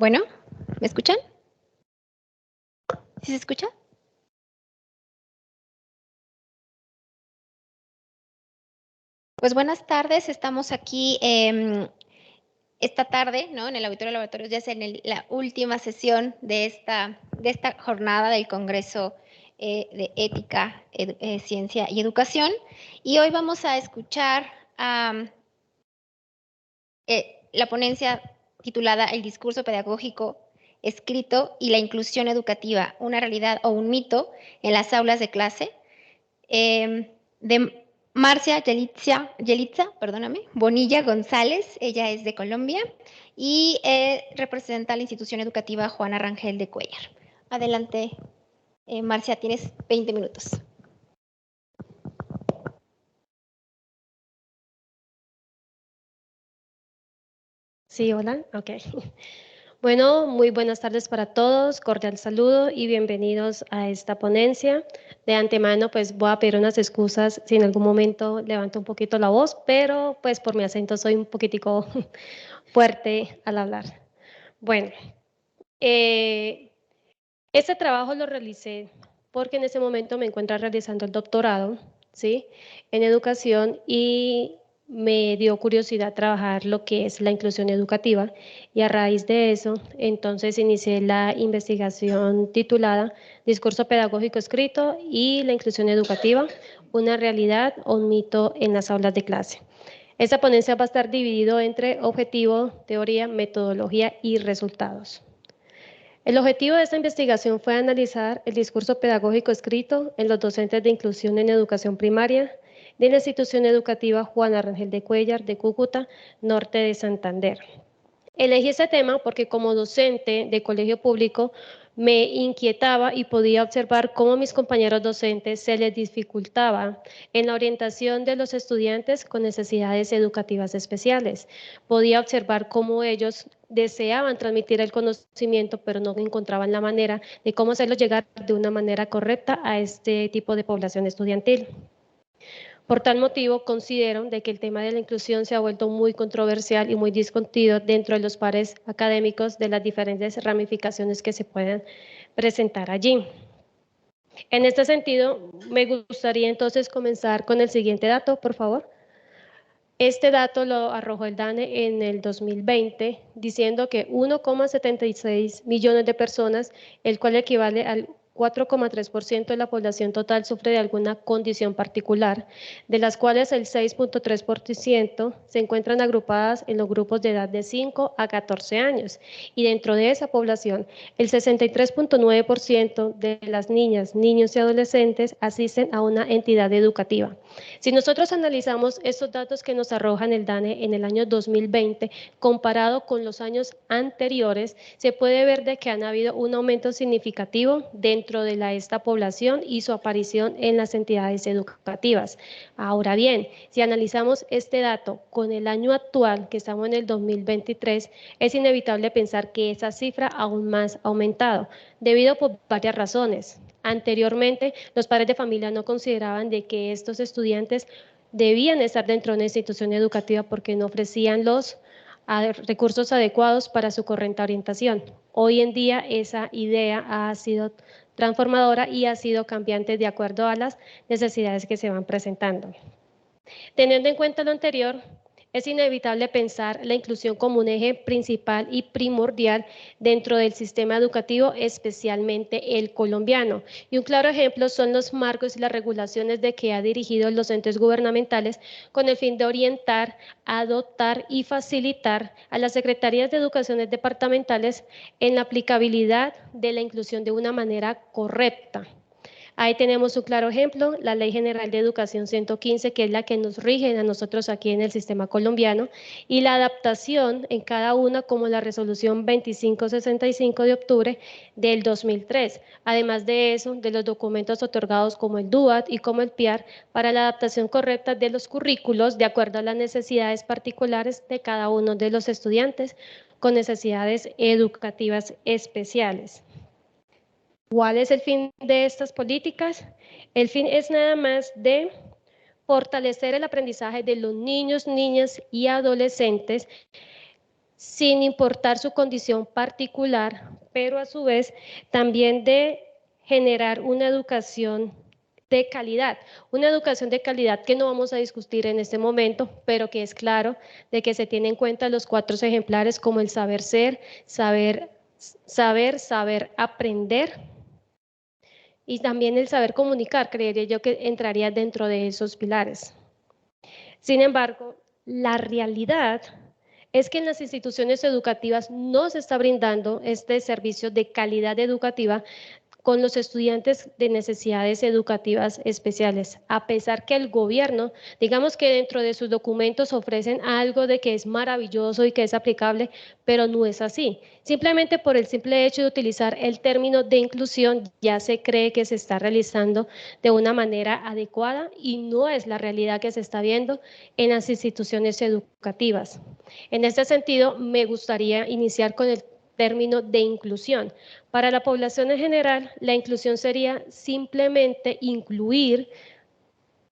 Bueno, ¿me escuchan? ¿Sí se escucha? Pues buenas tardes, estamos aquí esta tarde, ¿no? En el Auditorio Laboratorios, ya es la última sesión de esta jornada del Congreso de Ética, Ciencia y Educación. Y hoy vamos a escuchar la ponencia titulada El discurso pedagógico escrito y la inclusión educativa, una realidad o un mito en las aulas de clase, de Marcia Yelitza, Bonilla González. Ella es de Colombia y representa a la institución educativa Juana Rangel de Cuéllar. Adelante, Marcia, tienes 20 minutos. Sí, hola, ok. Bueno, muy buenas tardes para todos, cordial saludo y bienvenidos a esta ponencia. De antemano, pues voy a pedir unas excusas si en algún momento levanto un poquito la voz, pero pues por mi acento soy un poquitico fuerte al hablar. Bueno, este trabajo lo realicé porque en ese momento me encuentro realizando el doctorado, ¿sí?, en educación, y me dio curiosidad trabajar lo que es la inclusión educativa, y a raíz de eso, entonces inicié la investigación titulada Discurso pedagógico escrito y la inclusión educativa, una realidad o un mito en las aulas de clase. Esta ponencia va a estar dividido entre objetivo, teoría, metodología y resultados. El objetivo de esta investigación fue analizar el discurso pedagógico escrito en los docentes de inclusión en educación primaria de la institución educativa Juana Rangel de Cuéllar de Cúcuta, norte de Santander. Elegí este tema porque como docente de colegio público me inquietaba y podía observar cómo mis compañeros docentes se les dificultaba en la orientación de los estudiantes con necesidades educativas especiales. Podía observar cómo ellos deseaban transmitir el conocimiento, pero no encontraban la manera de cómo hacerlo llegar de una manera correcta a este tipo de población estudiantil. Por tal motivo, considero de que el tema de la inclusión se ha vuelto muy controversial y muy discutido dentro de los pares académicos de las diferentes ramificaciones que se pueden presentar allí. En este sentido, me gustaría entonces comenzar con el siguiente dato, por favor. Este dato lo arrojó el DANE en el 2020, diciendo que 1,76 millones de personas, el cual equivale al 4,3% de la población total, sufre de alguna condición particular, de las cuales el 6,3% se encuentran agrupadas en los grupos de edad de 5 a 14 años, y dentro de esa población, el 63,9% de las niñas, niños y adolescentes asisten a una entidad educativa. Si nosotros analizamos estos datos que nos arrojan el DANE en el año 2020, comparado con los años anteriores, se puede ver de que han habido un aumento significativo dentro de esta población y su aparición en las entidades educativas. Ahora bien, si analizamos este dato con el año actual, que estamos en el 2023, es inevitable pensar que esa cifra aún más ha aumentado, debido por varias razones. Anteriormente, los padres de familia no consideraban de que estos estudiantes debían estar dentro de una institución educativa porque no ofrecían los recursos adecuados para su correcta orientación. Hoy en día esa idea ha sido transformadora y ha sido cambiante de acuerdo a las necesidades que se van presentando. Teniendo en cuenta lo anterior, es inevitable pensar la inclusión como un eje principal y primordial dentro del sistema educativo, especialmente el colombiano. Y un claro ejemplo son los marcos y las regulaciones de que ha dirigido los entes gubernamentales con el fin de orientar, adoptar y facilitar a las secretarías de educaciones departamentales en la aplicabilidad de la inclusión de una manera correcta. Ahí tenemos un claro ejemplo, la Ley General de Educación 115, que es la que nos rige a nosotros aquí en el sistema colombiano, y la adaptación en cada una como la Resolución 2565 de octubre del 2003. Además de eso, de los documentos otorgados como el DUAT y como el PIAR para la adaptación correcta de los currículos de acuerdo a las necesidades particulares de cada uno de los estudiantes con necesidades educativas especiales. ¿Cuál es el fin de estas políticas? El fin es nada más de fortalecer el aprendizaje de los niños, niñas y adolescentes, sin importar su condición particular, pero a su vez también de generar una educación de calidad que no vamos a discutir en este momento, pero que es claro de que se tiene en cuenta los 4 ejemplares como el saber ser, saber aprender y también el saber comunicar, creería yo que entraría dentro de esos pilares. Sin embargo, la realidad es que en las instituciones educativas no se está brindando este servicio de calidad educativa con los estudiantes de necesidades educativas especiales, a pesar que el gobierno, digamos que dentro de sus documentos ofrecen algo de que es maravilloso y que es aplicable, pero no es así. Simplemente por el simple hecho de utilizar el término de inclusión ya se cree que se está realizando de una manera adecuada y no es la realidad que se está viendo en las instituciones educativas. En este sentido, me gustaría iniciar con el término de inclusión. Para la población en general, la inclusión sería simplemente incluir,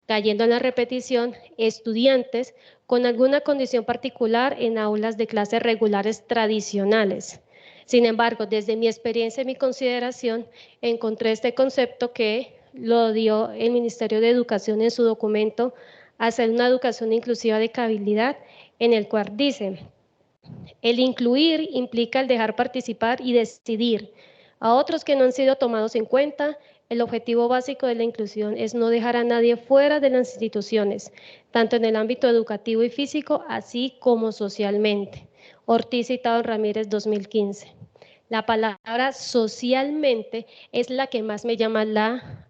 cayendo en la repetición, estudiantes con alguna condición particular en aulas de clases regulares tradicionales. Sin embargo, desde mi experiencia y mi consideración, encontré este concepto que lo dio el Ministerio de Educación en su documento Hacer una educación inclusiva de calidad, en el cual dice: el incluir implica el dejar participar y decidir a otros que no han sido tomados en cuenta. El objetivo básico de la inclusión es no dejar a nadie fuera de las instituciones, tanto en el ámbito educativo y físico, así como socialmente. Ortiz y Tao Ramírez, 2015. La palabra socialmente es la que más me llama la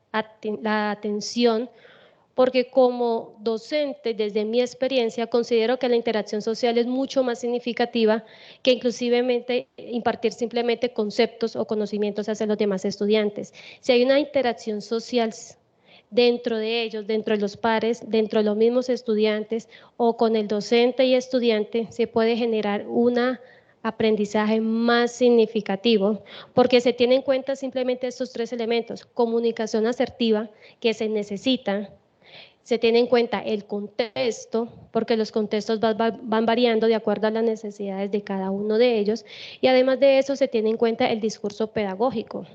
atención, porque como docente, desde mi experiencia, considero que la interacción social es mucho más significativa que inclusivemente impartir simplemente conceptos o conocimientos hacia los demás estudiantes. Si hay una interacción social dentro de ellos, dentro de los pares, dentro de los mismos estudiantes o con el docente y estudiante, se puede generar un aprendizaje más significativo, porque se tienen en cuenta simplemente estos 3 elementos: comunicación asertiva, que se necesita. Se tiene en cuenta el contexto, porque los contextos van variando de acuerdo a las necesidades de cada uno de ellos, y además de eso se tiene en cuenta el discurso pedagógico.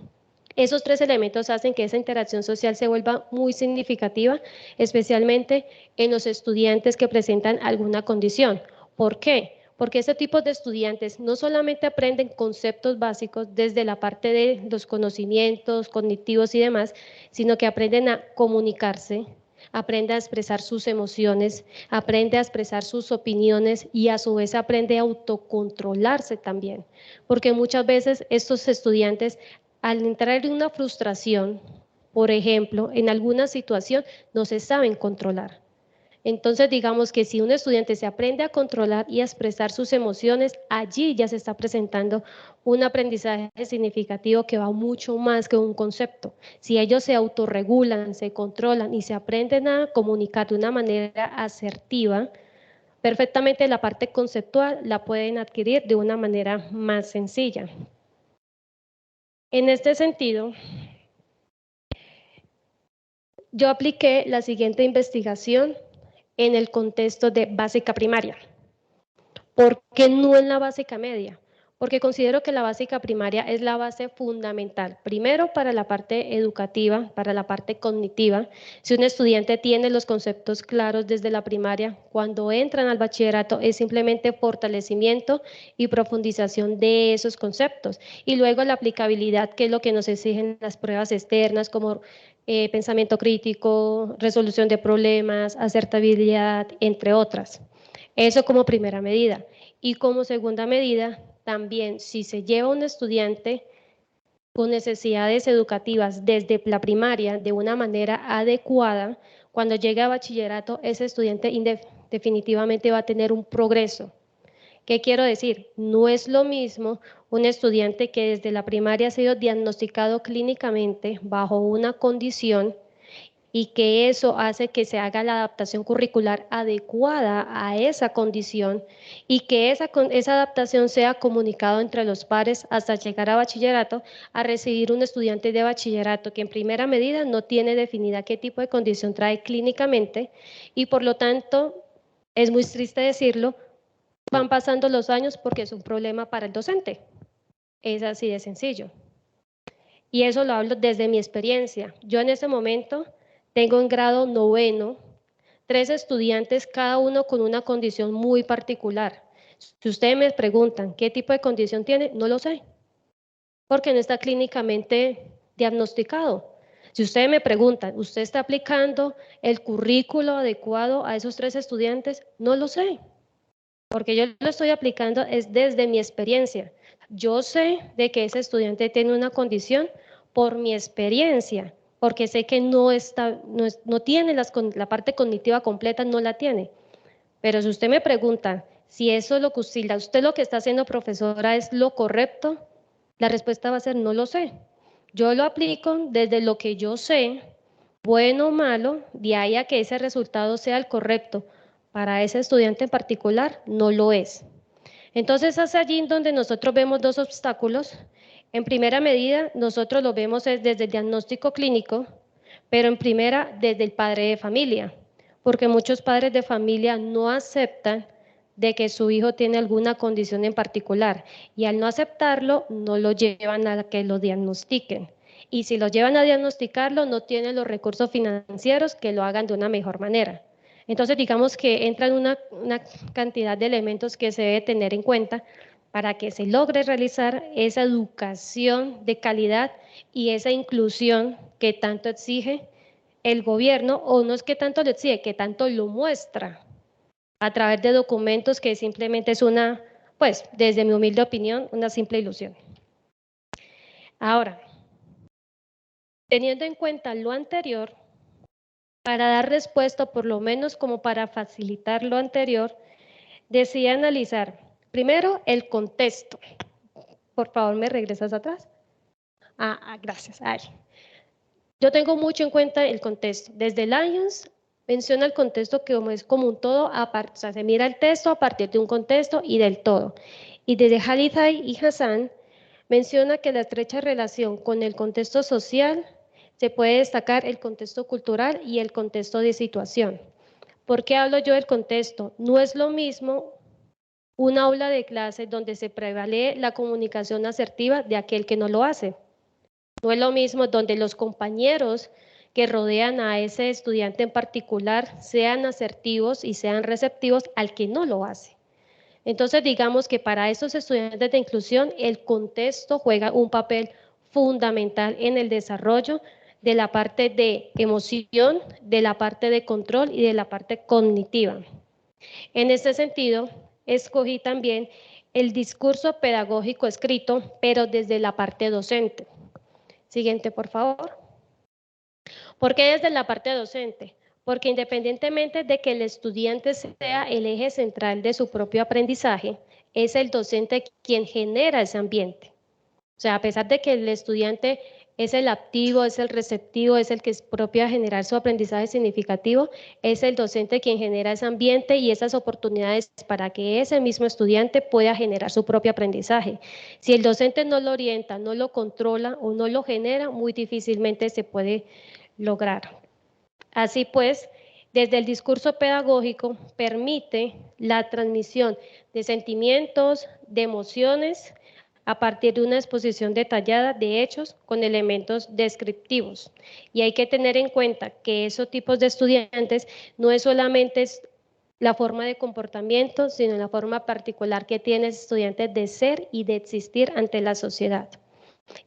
Esos 3 elementos hacen que esa interacción social se vuelva muy significativa, especialmente en los estudiantes que presentan alguna condición. ¿Por qué? Porque este tipo de estudiantes no solamente aprenden conceptos básicos desde la parte de los conocimientos cognitivos y demás, sino que aprenden a comunicarse, aprende a expresar sus emociones, aprende a expresar sus opiniones y a su vez aprende a autocontrolarse también, porque muchas veces estos estudiantes, al entrar en una frustración, por ejemplo, en alguna situación, no se saben controlar. Entonces, digamos que si un estudiante se aprende a controlar y a expresar sus emociones, allí ya se está presentando un aprendizaje significativo que va mucho más que un concepto. Si ellos se autorregulan, se controlan y se aprenden a comunicar de una manera asertiva, perfectamente la parte conceptual la pueden adquirir de una manera más sencilla. En este sentido, yo apliqué la siguiente investigación en el contexto de básica primaria. ¿Por qué no en la básica media? Porque considero que la básica primaria es la base fundamental, primero para la parte educativa, para la parte cognitiva. Si un estudiante tiene los conceptos claros desde la primaria, cuando entran al bachillerato es simplemente fortalecimiento y profundización de esos conceptos. Y luego la aplicabilidad, que es lo que nos exigen las pruebas externas, como pensamiento crítico, resolución de problemas, asertabilidad, entre otras. Eso como primera medida. Y como segunda medida, también si se lleva un estudiante con necesidades educativas desde la primaria de una manera adecuada, cuando llegue a bachillerato, ese estudiante definitivamente va a tener un progreso. ¿Qué quiero decir? No es lo mismo un estudiante que desde la primaria ha sido diagnosticado clínicamente bajo una condición y que eso hace que se haga la adaptación curricular adecuada a esa condición y que esa adaptación sea comunicado entre los pares hasta llegar a bachillerato, a recibir un estudiante de bachillerato que en primera medida no tiene definida qué tipo de condición trae clínicamente y por lo tanto, es muy triste decirlo, van pasando los años porque es un problema para el docente. Es así de sencillo. Y eso lo hablo desde mi experiencia. Yo en este momento tengo en grado 9 3 estudiantes, cada uno con una condición muy particular. Si ustedes me preguntan qué tipo de condición tiene, no lo sé, porque no está clínicamente diagnosticado. Si ustedes me preguntan, ¿usted está aplicando el currículo adecuado a esos 3 estudiantes? No lo sé, porque yo lo estoy aplicando es desde mi experiencia. Yo sé de que ese estudiante tiene una condición por mi experiencia, porque sé que no tiene la parte cognitiva completa, no la tiene. Pero si usted me pregunta si eso es lo que usted lo que está haciendo, profesora, es lo correcto, la respuesta va a ser no lo sé. Yo lo aplico desde lo que yo sé, bueno o malo, de ahí a que ese resultado sea el correcto. Para ese estudiante en particular, no lo es. Entonces, es allí donde nosotros vemos 2 obstáculos. En primera medida, nosotros lo vemos desde el diagnóstico clínico, pero en primera, desde el padre de familia, porque muchos padres de familia no aceptan de que su hijo tiene alguna condición en particular, y al no aceptarlo, no lo llevan a que lo diagnostiquen. Y si lo llevan a diagnosticarlo, no tienen los recursos financieros que lo hagan de una mejor manera. Entonces, digamos que entran una cantidad de elementos que se debe tener en cuenta para que se logre realizar esa educación de calidad y esa inclusión que tanto exige el gobierno, o no es que tanto lo exige, que tanto lo muestra a través de documentos que simplemente es una, pues, desde mi humilde opinión, una simple ilusión. Ahora, teniendo en cuenta lo anterior, para dar respuesta, por lo menos como para facilitar lo anterior, decidí analizar primero el contexto. Por favor, ¿me regresas atrás? Gracias. Yo tengo mucho en cuenta el contexto. Desde Lyons menciona el contexto que es como un todo, o sea, se mira el texto a partir de un contexto y del todo. Y desde Haliday y Hassan menciona que la estrecha relación con el contexto social se puede destacar el contexto cultural y el contexto de situación. ¿Por qué hablo yo del contexto? No es lo mismo un aula de clase donde se prevalee la comunicación asertiva de aquel que no lo hace. No es lo mismo donde los compañeros que rodean a ese estudiante en particular sean asertivos y sean receptivos al que no lo hace. Entonces, digamos que para esos estudiantes de inclusión, el contexto juega un papel fundamental en el desarrollo de la parte de emoción, de la parte de control y de la parte cognitiva. En este sentido, escogí también el discurso pedagógico escrito, pero desde la parte docente. Siguiente, por favor. ¿Por qué desde la parte docente? Porque independientemente de que el estudiante sea el eje central de su propio aprendizaje, es el docente quien genera ese ambiente. O sea, a pesar de que el estudiante es el activo, es el receptivo, es el que es propio a generar su aprendizaje significativo, es el docente quien genera ese ambiente y esas oportunidades para que ese mismo estudiante pueda generar su propio aprendizaje. Si el docente no lo orienta, no lo controla o no lo genera, muy difícilmente se puede lograr. Así pues, desde el discurso pedagógico permite la transmisión de sentimientos, de emociones, a partir de una exposición detallada de hechos con elementos descriptivos. Y hay que tener en cuenta que esos tipos de estudiantes no es solamente la forma de comportamiento, sino la forma particular que tiene ese estudiante de ser y de existir ante la sociedad.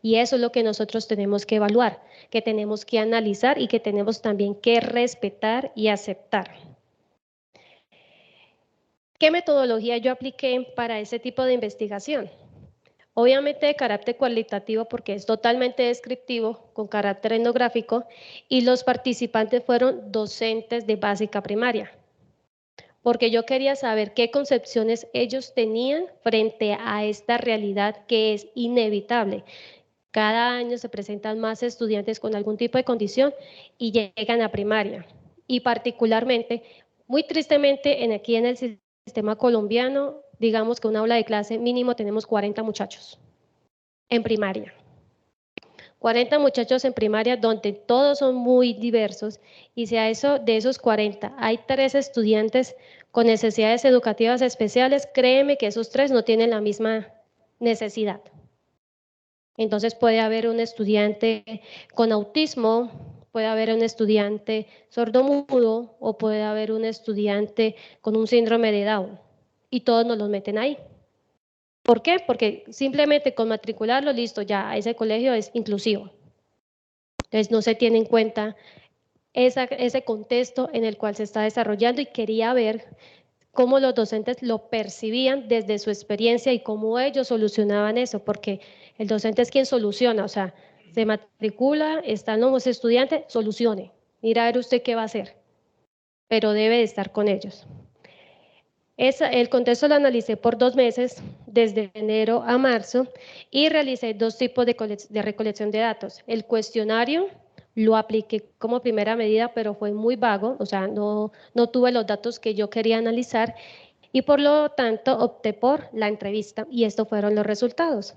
Y eso es lo que nosotros tenemos que evaluar, que tenemos que analizar y que tenemos también que respetar y aceptar. ¿Qué metodología yo apliqué para ese tipo de investigación? Obviamente de carácter cualitativo porque es totalmente descriptivo, con carácter etnográfico, y los participantes fueron docentes de básica primaria, porque yo quería saber qué concepciones ellos tenían frente a esta realidad que es inevitable. Cada año se presentan más estudiantes con algún tipo de condición y llegan a primaria. Y particularmente, muy tristemente, aquí en el sistema colombiano, digamos que una aula de clase mínimo tenemos 40 muchachos en primaria. 40 muchachos en primaria donde todos son muy diversos y si a eso, de esos 40 hay 3 estudiantes con necesidades educativas especiales, créeme que esos 3 no tienen la misma necesidad. Entonces puede haber un estudiante con autismo, puede haber un estudiante sordomudo o puede haber un estudiante con un síndrome de Down y todos nos los meten ahí. ¿Por qué? Porque simplemente con matricularlo, listo, ya ese colegio es inclusivo. Entonces no se tiene en cuenta ese contexto en el cual se está desarrollando, y quería ver cómo los docentes lo percibían desde su experiencia y cómo ellos solucionaban eso, porque el docente es quien soluciona, o sea, se matricula, están los estudiantes, solucione, mira a ver usted qué va a hacer, pero debe de estar con ellos. El contexto lo analicé por 2 meses, desde enero a marzo, y realicé 2 tipos de recolección de datos. El cuestionario lo apliqué como primera medida, pero fue muy vago, o sea, no tuve los datos que yo quería analizar, y por lo tanto opté por la entrevista, y estos fueron los resultados.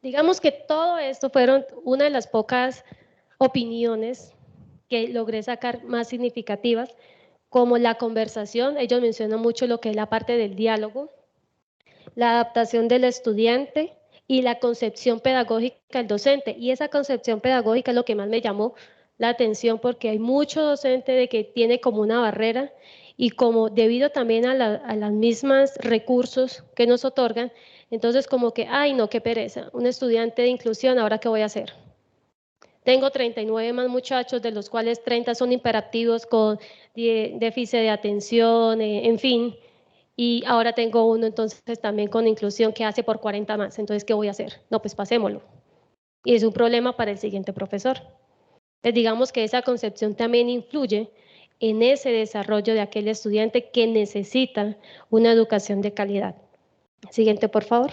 Digamos que todo esto fueron una de las pocas opiniones que logré sacar más significativas, como la conversación. Ellos mencionan mucho lo que es la parte del diálogo, la adaptación del estudiante y la concepción pedagógica del docente. Y esa concepción pedagógica es lo que más me llamó la atención, porque hay mucho docente de que tiene como una barrera, y como debido también a las mismas recursos que nos otorgan, entonces como que, ay no, qué pereza, un estudiante de inclusión, ¿ahora qué voy a hacer? Tengo 39 más muchachos, de los cuales 30 son hiperactivos con déficit de atención, en fin, y ahora tengo uno entonces también con inclusión que hace por 40 más, entonces ¿qué voy a hacer? No, pues pasémoslo. Y es un problema para el siguiente profesor. Entonces, digamos que esa concepción también influye en ese desarrollo de aquel estudiante que necesita una educación de calidad. Siguiente, por favor.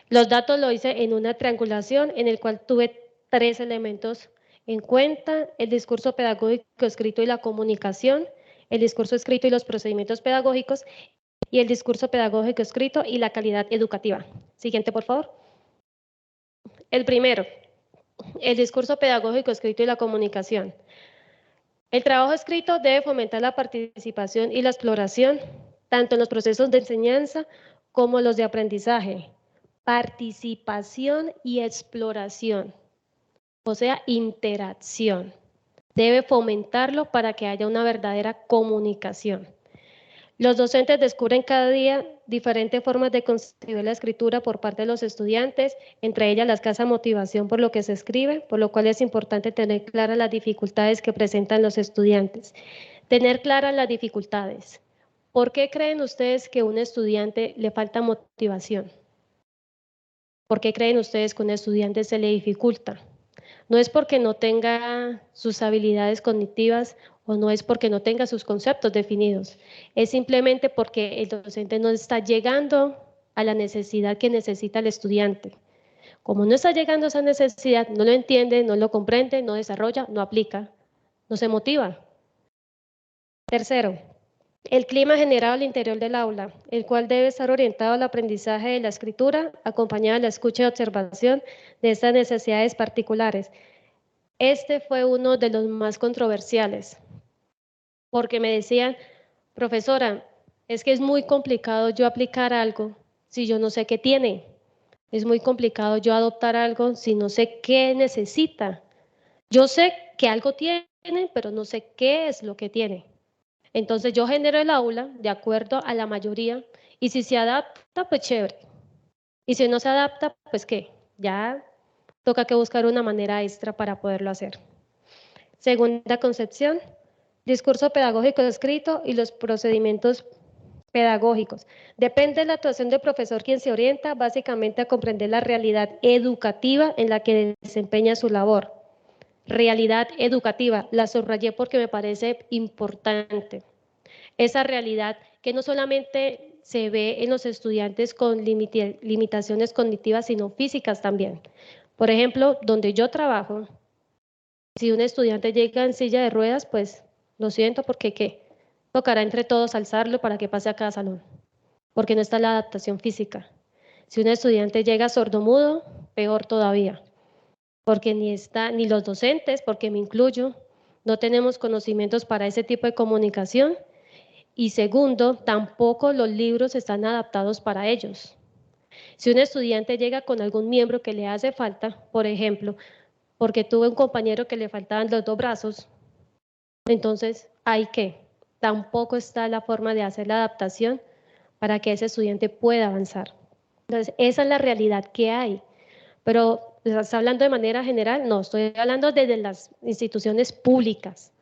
Los datos lo hice en una triangulación en el cual tuve 3 elementos en cuenta: el discurso pedagógico escrito y la comunicación, el discurso escrito y los procedimientos pedagógicos, y el discurso pedagógico escrito y la calidad educativa. Siguiente, por favor. El primero, el discurso pedagógico escrito y la comunicación. El trabajo escrito debe fomentar la participación y la exploración, tanto en los procesos de enseñanza como los de aprendizaje. Participación y exploración, o sea, interacción. Debe fomentarlo para que haya una verdadera comunicación. Los docentes descubren cada día diferentes formas de concebir la escritura por parte de los estudiantes, entre ellas la escasa motivación por lo que se escribe, por lo cual es importante tener claras las dificultades que presentan los estudiantes. Tener claras las dificultades. ¿Por qué creen ustedes que a un estudiante le falta motivación? ¿Por qué creen ustedes que a un estudiante se le dificulta? No es porque no tenga sus habilidades cognitivas o no es porque no tenga sus conceptos definidos, es simplemente porque el docente no está llegando a la necesidad que necesita el estudiante. Como no está llegando a esa necesidad, no lo entiende, no lo comprende, no desarrolla, no aplica, no se motiva. Tercero, el clima generado al interior del aula, el cual debe estar orientado al aprendizaje de la escritura, acompañado de la escucha y observación de estas necesidades particulares. Este fue uno de los más controversiales, porque me decían: profesora, es que es muy complicado yo aplicar algo si yo no sé qué tiene. Es muy complicado yo adoptar algo si no sé qué necesita. Yo sé que algo tiene, pero no sé qué es lo que tiene. Entonces yo genero el aula de acuerdo a la mayoría, y si se adapta, pues chévere. Y si no se adapta, pues qué, ya toca que buscar una manera extra para poderlo hacer. Segunda concepción, discurso pedagógico escrito y los procedimientos pedagógicos. Depende de la actuación del profesor quien se orienta básicamente a comprender la realidad educativa en la que desempeña su labor. Realidad educativa, la subrayé porque me parece importante. Esa realidad que no solamente se ve en los estudiantes con limitaciones cognitivas, sino físicas también. Por ejemplo, donde yo trabajo, si un estudiante llega en silla de ruedas, pues lo siento, porque ¿qué? Tocará entre todos alzarlo para que pase a cada salón, porque no está la adaptación física. Si un estudiante llega sordomudo, peor todavía, porque ni los docentes, porque me incluyo, no tenemos conocimientos para ese tipo de comunicación. Y segundo, tampoco los libros están adaptados para ellos. Si un estudiante llega con algún miembro que le hace falta, por ejemplo, porque tuve un compañero que le faltaban los 2 brazos, entonces hay que, tampoco está la forma de hacer la adaptación para que ese estudiante pueda avanzar. Entonces, esa es la realidad que hay. Pero, ¿estás hablando de manera general? No, estoy hablando desde las instituciones públicas,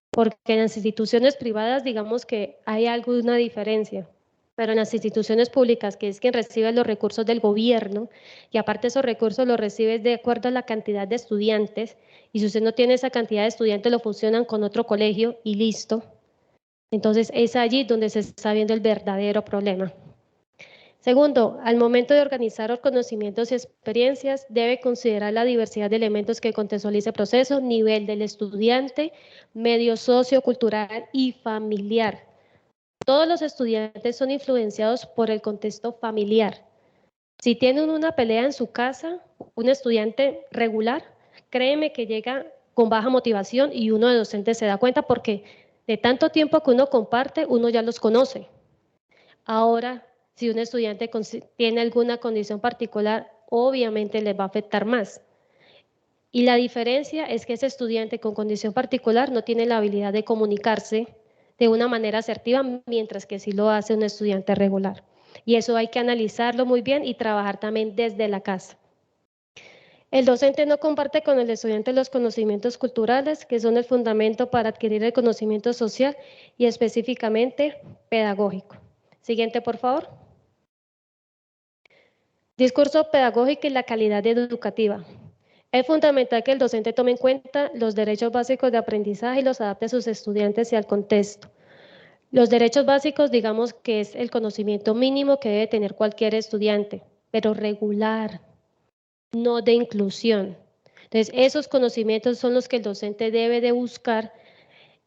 porque en las instituciones privadas digamos que hay alguna diferencia, pero en las instituciones públicas, que es quien recibe los recursos del gobierno, y aparte esos recursos los recibe de acuerdo a la cantidad de estudiantes, y si usted no tiene esa cantidad de estudiantes, lo fusionan con otro colegio y listo. Entonces es allí donde se está viendo el verdadero problema. Segundo, al momento de organizar los conocimientos y experiencias, debe considerar la diversidad de elementos que contextualice el proceso, nivel del estudiante, medio sociocultural y familiar. Todos los estudiantes son influenciados por el contexto familiar. Si tienen una pelea en su casa, un estudiante regular, créeme que llega con baja motivación y uno de docentes se da cuenta porque de tanto tiempo que uno comparte, uno ya los conoce. Ahora, si un estudiante tiene alguna condición particular, obviamente les va a afectar más. Y la diferencia es que ese estudiante con condición particular no tiene la habilidad de comunicarse de una manera asertiva, mientras que sí lo hace un estudiante regular. Y eso hay que analizarlo muy bien y trabajar también desde la casa. El docente no comparte con el estudiante los conocimientos culturales, que son el fundamento para adquirir el conocimiento social y específicamente pedagógico. Siguiente, por favor. Discurso pedagógico y la calidad educativa. Es fundamental que el docente tome en cuenta los derechos básicos de aprendizaje y los adapte a sus estudiantes y al contexto. Los derechos básicos, digamos que es el conocimiento mínimo que debe tener cualquier estudiante, pero regular, no de inclusión. Entonces, esos conocimientos son los que el docente debe de buscar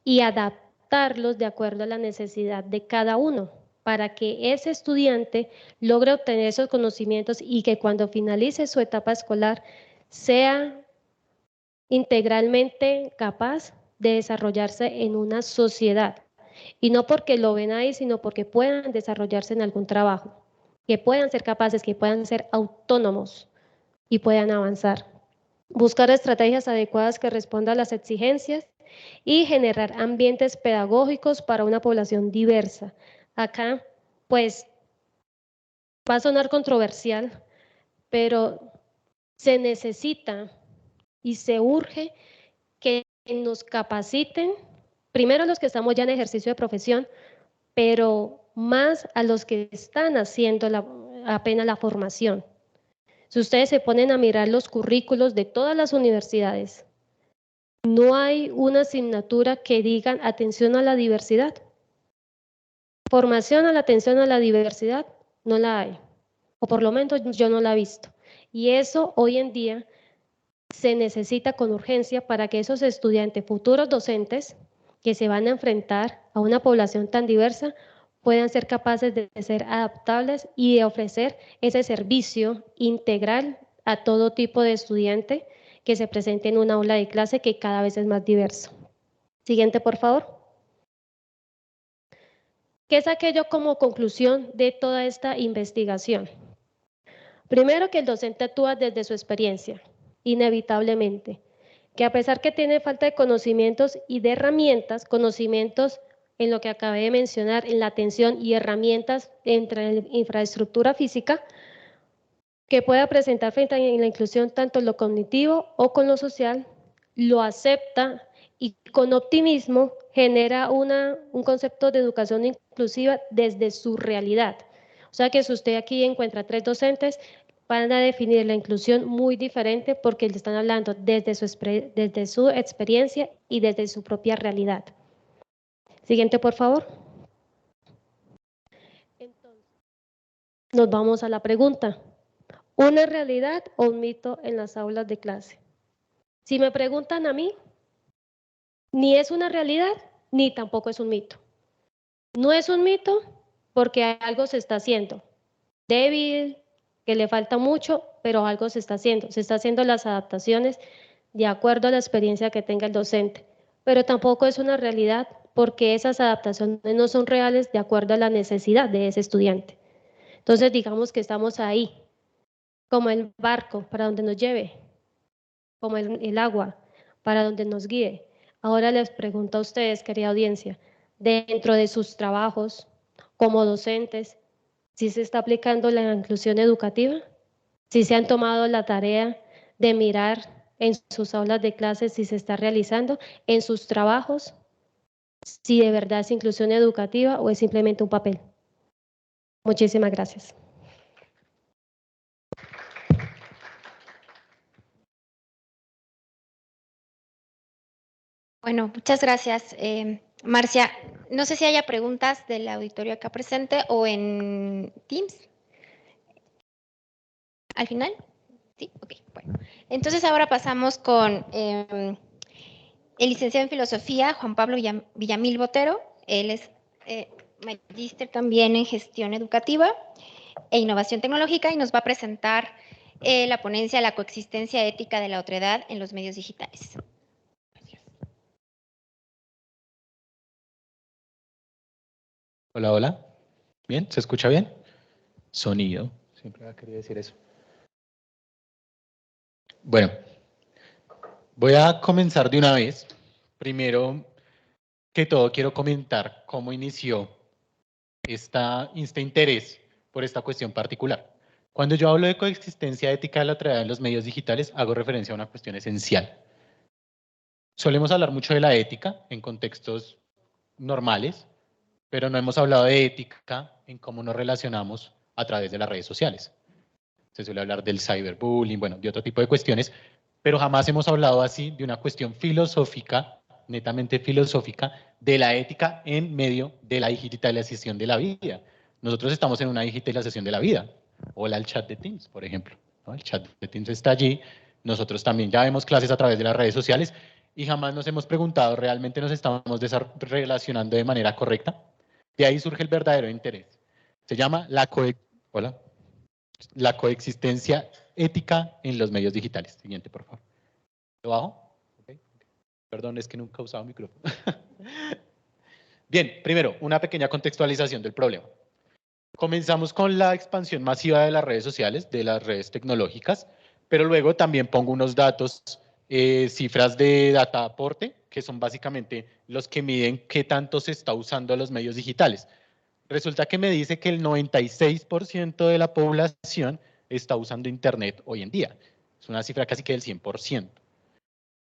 y adaptarlos de acuerdo a la necesidad de cada uno, para que ese estudiante logre obtener esos conocimientos y que cuando finalice su etapa escolar sea integralmente capaz de desarrollarse en una sociedad. Y no porque lo ven ahí, sino porque puedan desarrollarse en algún trabajo, que puedan ser capaces, que puedan ser autónomos y puedan avanzar. Buscar estrategias adecuadas que respondan a las exigencias y generar ambientes pedagógicos para una población diversa. Acá, pues, va a sonar controversial, pero se necesita y se urge que nos capaciten, primero los que estamos ya en ejercicio de profesión, pero más a los que están haciendo apenas la formación. Si ustedes se ponen a mirar los currículos de todas las universidades, no hay una asignatura que digan atención a la diversidad. Formación a la atención a la diversidad no la hay, o por lo menos yo no la he visto. Y eso hoy en día se necesita con urgencia para que esos estudiantes, futuros docentes, que se van a enfrentar a una población tan diversa, puedan ser capaces de ser adaptables y de ofrecer ese servicio integral a todo tipo de estudiante que se presente en una aula de clase que cada vez es más diverso. Siguiente, por favor. ¿Qué saqué yo como conclusión de toda esta investigación? Primero, que el docente actúa desde su experiencia, inevitablemente, que a pesar que tiene falta de conocimientos y de herramientas, conocimientos en lo que acabé de mencionar, en la atención y herramientas entre la infraestructura física, que pueda presentar frente a la inclusión tanto en lo cognitivo o con lo social, lo acepta y con optimismo genera un concepto de educación inclusiva desde su realidad. O sea que si usted aquí encuentra 3 docentes, van a definir la inclusión muy diferente porque le están hablando desde su experiencia y desde su propia realidad. Siguiente, por favor. Entonces, nos vamos a la pregunta. ¿Una realidad o un mito en las aulas de clase? Si me preguntan a mí, ni es una realidad, ni tampoco es un mito. No es un mito porque algo se está haciendo. Débil, que le falta mucho, pero algo se está haciendo. Se está haciendo las adaptaciones de acuerdo a la experiencia que tenga el docente. pero tampoco es una realidad porque esas adaptaciones no son reales de acuerdo a la necesidad de ese estudiante. Entonces, digamos que estamos ahí, como el barco para donde nos lleve, como el agua para donde nos guíe. Ahora les pregunto a ustedes, querida audiencia, dentro de sus trabajos como docentes, ¿sí se está aplicando la inclusión educativa? ¿Sí se han tomado la tarea de mirar en sus aulas de clases si se está realizando, en sus trabajos, si de verdad es inclusión educativa o es simplemente un papel? Muchísimas gracias. Bueno, muchas gracias, Marcia. No sé si haya preguntas del auditorio acá presente o en Teams. ¿Al final? Sí, ok, bueno. Entonces ahora pasamos con el licenciado en Filosofía, Juan Pablo Villamil Botero. Él es magíster también en Gestión Educativa e Innovación Tecnológica y nos va a presentar la ponencia La coexistencia ética de la otredad en los medios digitales. Hola, hola. ¿Bien? ¿Se escucha bien? Sonido. Siempre había querido decir eso. Bueno, voy a comenzar de una vez. Primero que todo, quiero comentar cómo inició este interés por esta cuestión particular. Cuando yo hablo de coexistencia ética de la otredad en los medios digitales, hago referencia a una cuestión esencial. Solemos hablar mucho de la ética en contextos normales, pero no hemos hablado de ética en cómo nos relacionamos a través de las redes sociales. Se suele hablar del cyberbullying, bueno, de otro tipo de cuestiones, pero jamás hemos hablado así de una cuestión filosófica, netamente filosófica, de la ética en medio de la digitalización de la vida. Nosotros estamos en una digitalización de la vida. Hola al chat de Teams, por ejemplo, ¿no? El chat de Teams está allí. Nosotros también ya vemos clases a través de las redes sociales y jamás nos hemos preguntado, ¿realmente nos estamos relacionando de manera correcta? De ahí surge el verdadero interés. Se llama la coexistencia ética en los medios digitales. Siguiente, por favor. ¿Lo bajo? Okay. Perdón, es que nunca he usado micrófono. Bien, primero, una pequeña contextualización del problema. Comenzamos con la expansión masiva de las redes sociales, de las redes tecnológicas, pero luego también pongo unos datos, cifras de data aporte, que son básicamente los que miden qué tanto se está usando los medios digitales. Resulta que me dice que el 96% de la población está usando Internet hoy en día. Es una cifra casi que del 100%.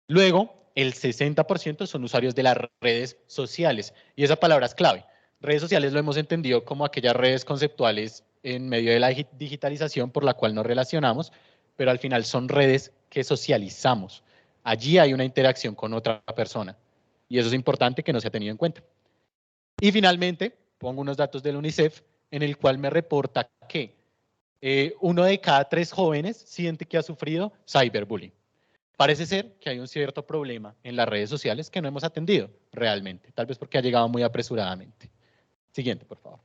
Luego, el 60% son usuarios de las redes sociales. Y esa palabra es clave. Redes sociales lo hemos entendido como aquellas redes conceptuales en medio de la digitalización por la cual nos relacionamos, pero al final son redes que socializamos. Allí hay una interacción con otra persona. Y eso es importante que no se ha tenido en cuenta. Y finalmente, pongo unos datos del UNICEF en el cual me reporta que 1 de cada 3 jóvenes siente que ha sufrido cyberbullying. Parece ser que hay un cierto problema en las redes sociales que no hemos atendido realmente, tal vez porque ha llegado muy apresuradamente. Siguiente, por favor.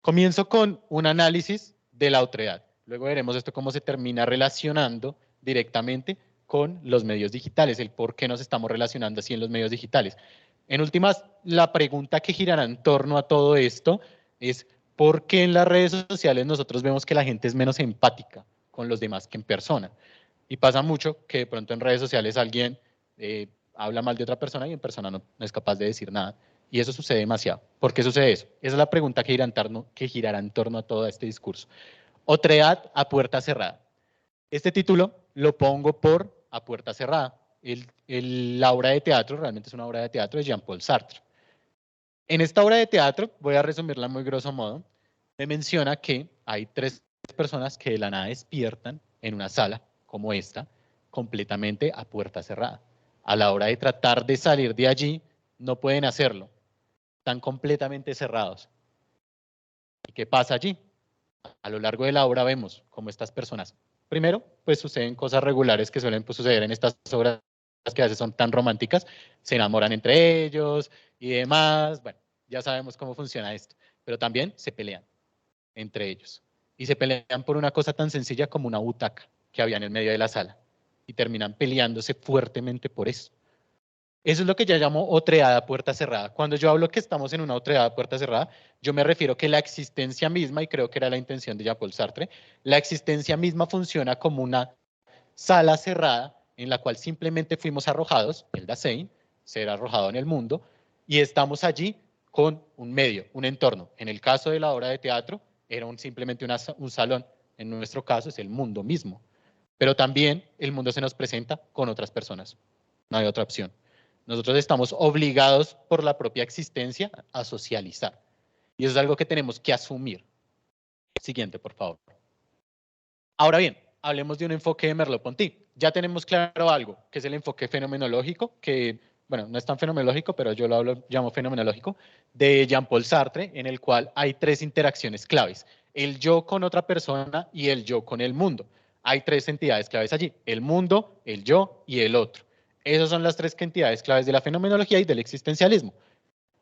Comienzo con un análisis de la otredad. Luego veremos esto cómo se termina relacionando directamente con los medios digitales, el por qué nos estamos relacionando así en los medios digitales. En últimas, la pregunta que girará en torno a todo esto es ¿por qué en las redes sociales nosotros vemos que la gente es menos empática con los demás que en persona? Y pasa mucho que de pronto en redes sociales alguien habla mal de otra persona y en persona no es capaz de decir nada. Y eso sucede demasiado. ¿Por qué sucede eso? Esa es la pregunta que girará en torno a todo este discurso. Otredad a puerta cerrada. Este título lo pongo por A puerta cerrada. La obra de teatro, realmente es una obra de teatro de Jean-Paul Sartre. En esta obra de teatro, voy a resumirla muy grosso modo, me menciona que hay 3 personas que de la nada despiertan en una sala como esta, completamente a puerta cerrada. A la hora de tratar de salir de allí, no pueden hacerlo. Están completamente cerrados. ¿Y qué pasa allí? A lo largo de la obra vemos cómo estas personas, primero, pues suceden cosas regulares que suelen suceder en estas obras que a veces son tan románticas, se enamoran entre ellos y demás, bueno, ya sabemos cómo funciona esto, pero también se pelean entre ellos. Y se pelean por una cosa tan sencilla como una butaca que había en el medio de la sala. Y terminan peleándose fuertemente por eso. Eso es lo que yo llamo otreada puerta cerrada. Cuando yo hablo que estamos en una otreada puerta cerrada, yo me refiero que la existencia misma, y creo que era la intención de Jean-Paul Sartre, la existencia misma funciona como una sala cerrada en la cual simplemente fuimos arrojados, el Dasein, ser arrojado en el mundo, y estamos allí con un medio, un entorno. En el caso de la obra de teatro, era simplemente un salón. En nuestro caso es el mundo mismo. Pero también el mundo se nos presenta con otras personas. No hay otra opción. Nosotros estamos obligados por la propia existencia a socializar. Y eso es algo que tenemos que asumir. Siguiente, por favor. Ahora bien, hablemos de un enfoque de Merleau-Ponty. Ya tenemos claro algo, que es el enfoque fenomenológico, que, bueno, no es tan fenomenológico, pero yo lo llamo fenomenológico, de Jean-Paul Sartre, en el cual hay 3 interacciones claves. El yo con otra persona y el yo con el mundo. Hay 3 entidades claves allí, el mundo, el yo y el otro. Esas son las 3 entidades claves de la fenomenología y del existencialismo,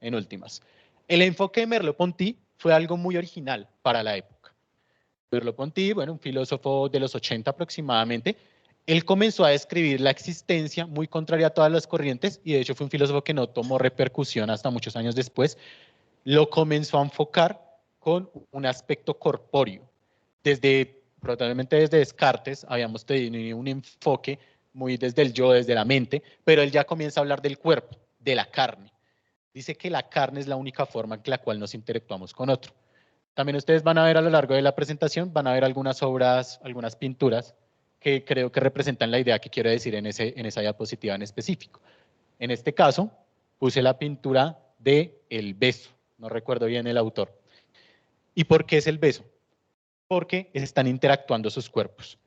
en últimas. El enfoque de Merleau-Ponty fue algo muy original para la época. Merleau-Ponty, bueno, un filósofo de los 80 aproximadamente, él comenzó a describir la existencia muy contraria a todas las corrientes y de hecho fue un filósofo que no tomó repercusión hasta muchos años después. Lo comenzó a enfocar con un aspecto corpóreo. Probablemente desde Descartes habíamos tenido un enfoque muy desde el yo, desde la mente, pero él ya comienza a hablar del cuerpo, de la carne. Dice que la carne es la única forma en la cual nos interactuamos con otro. También ustedes van a ver a lo largo de la presentación, van a ver algunas obras, algunas pinturas que creo que representan la idea que quiero decir en esa diapositiva en específico. En este caso, puse la pintura de El beso, no recuerdo bien el autor. ¿Y por qué es el beso? Porque están interactuando sus cuerpos.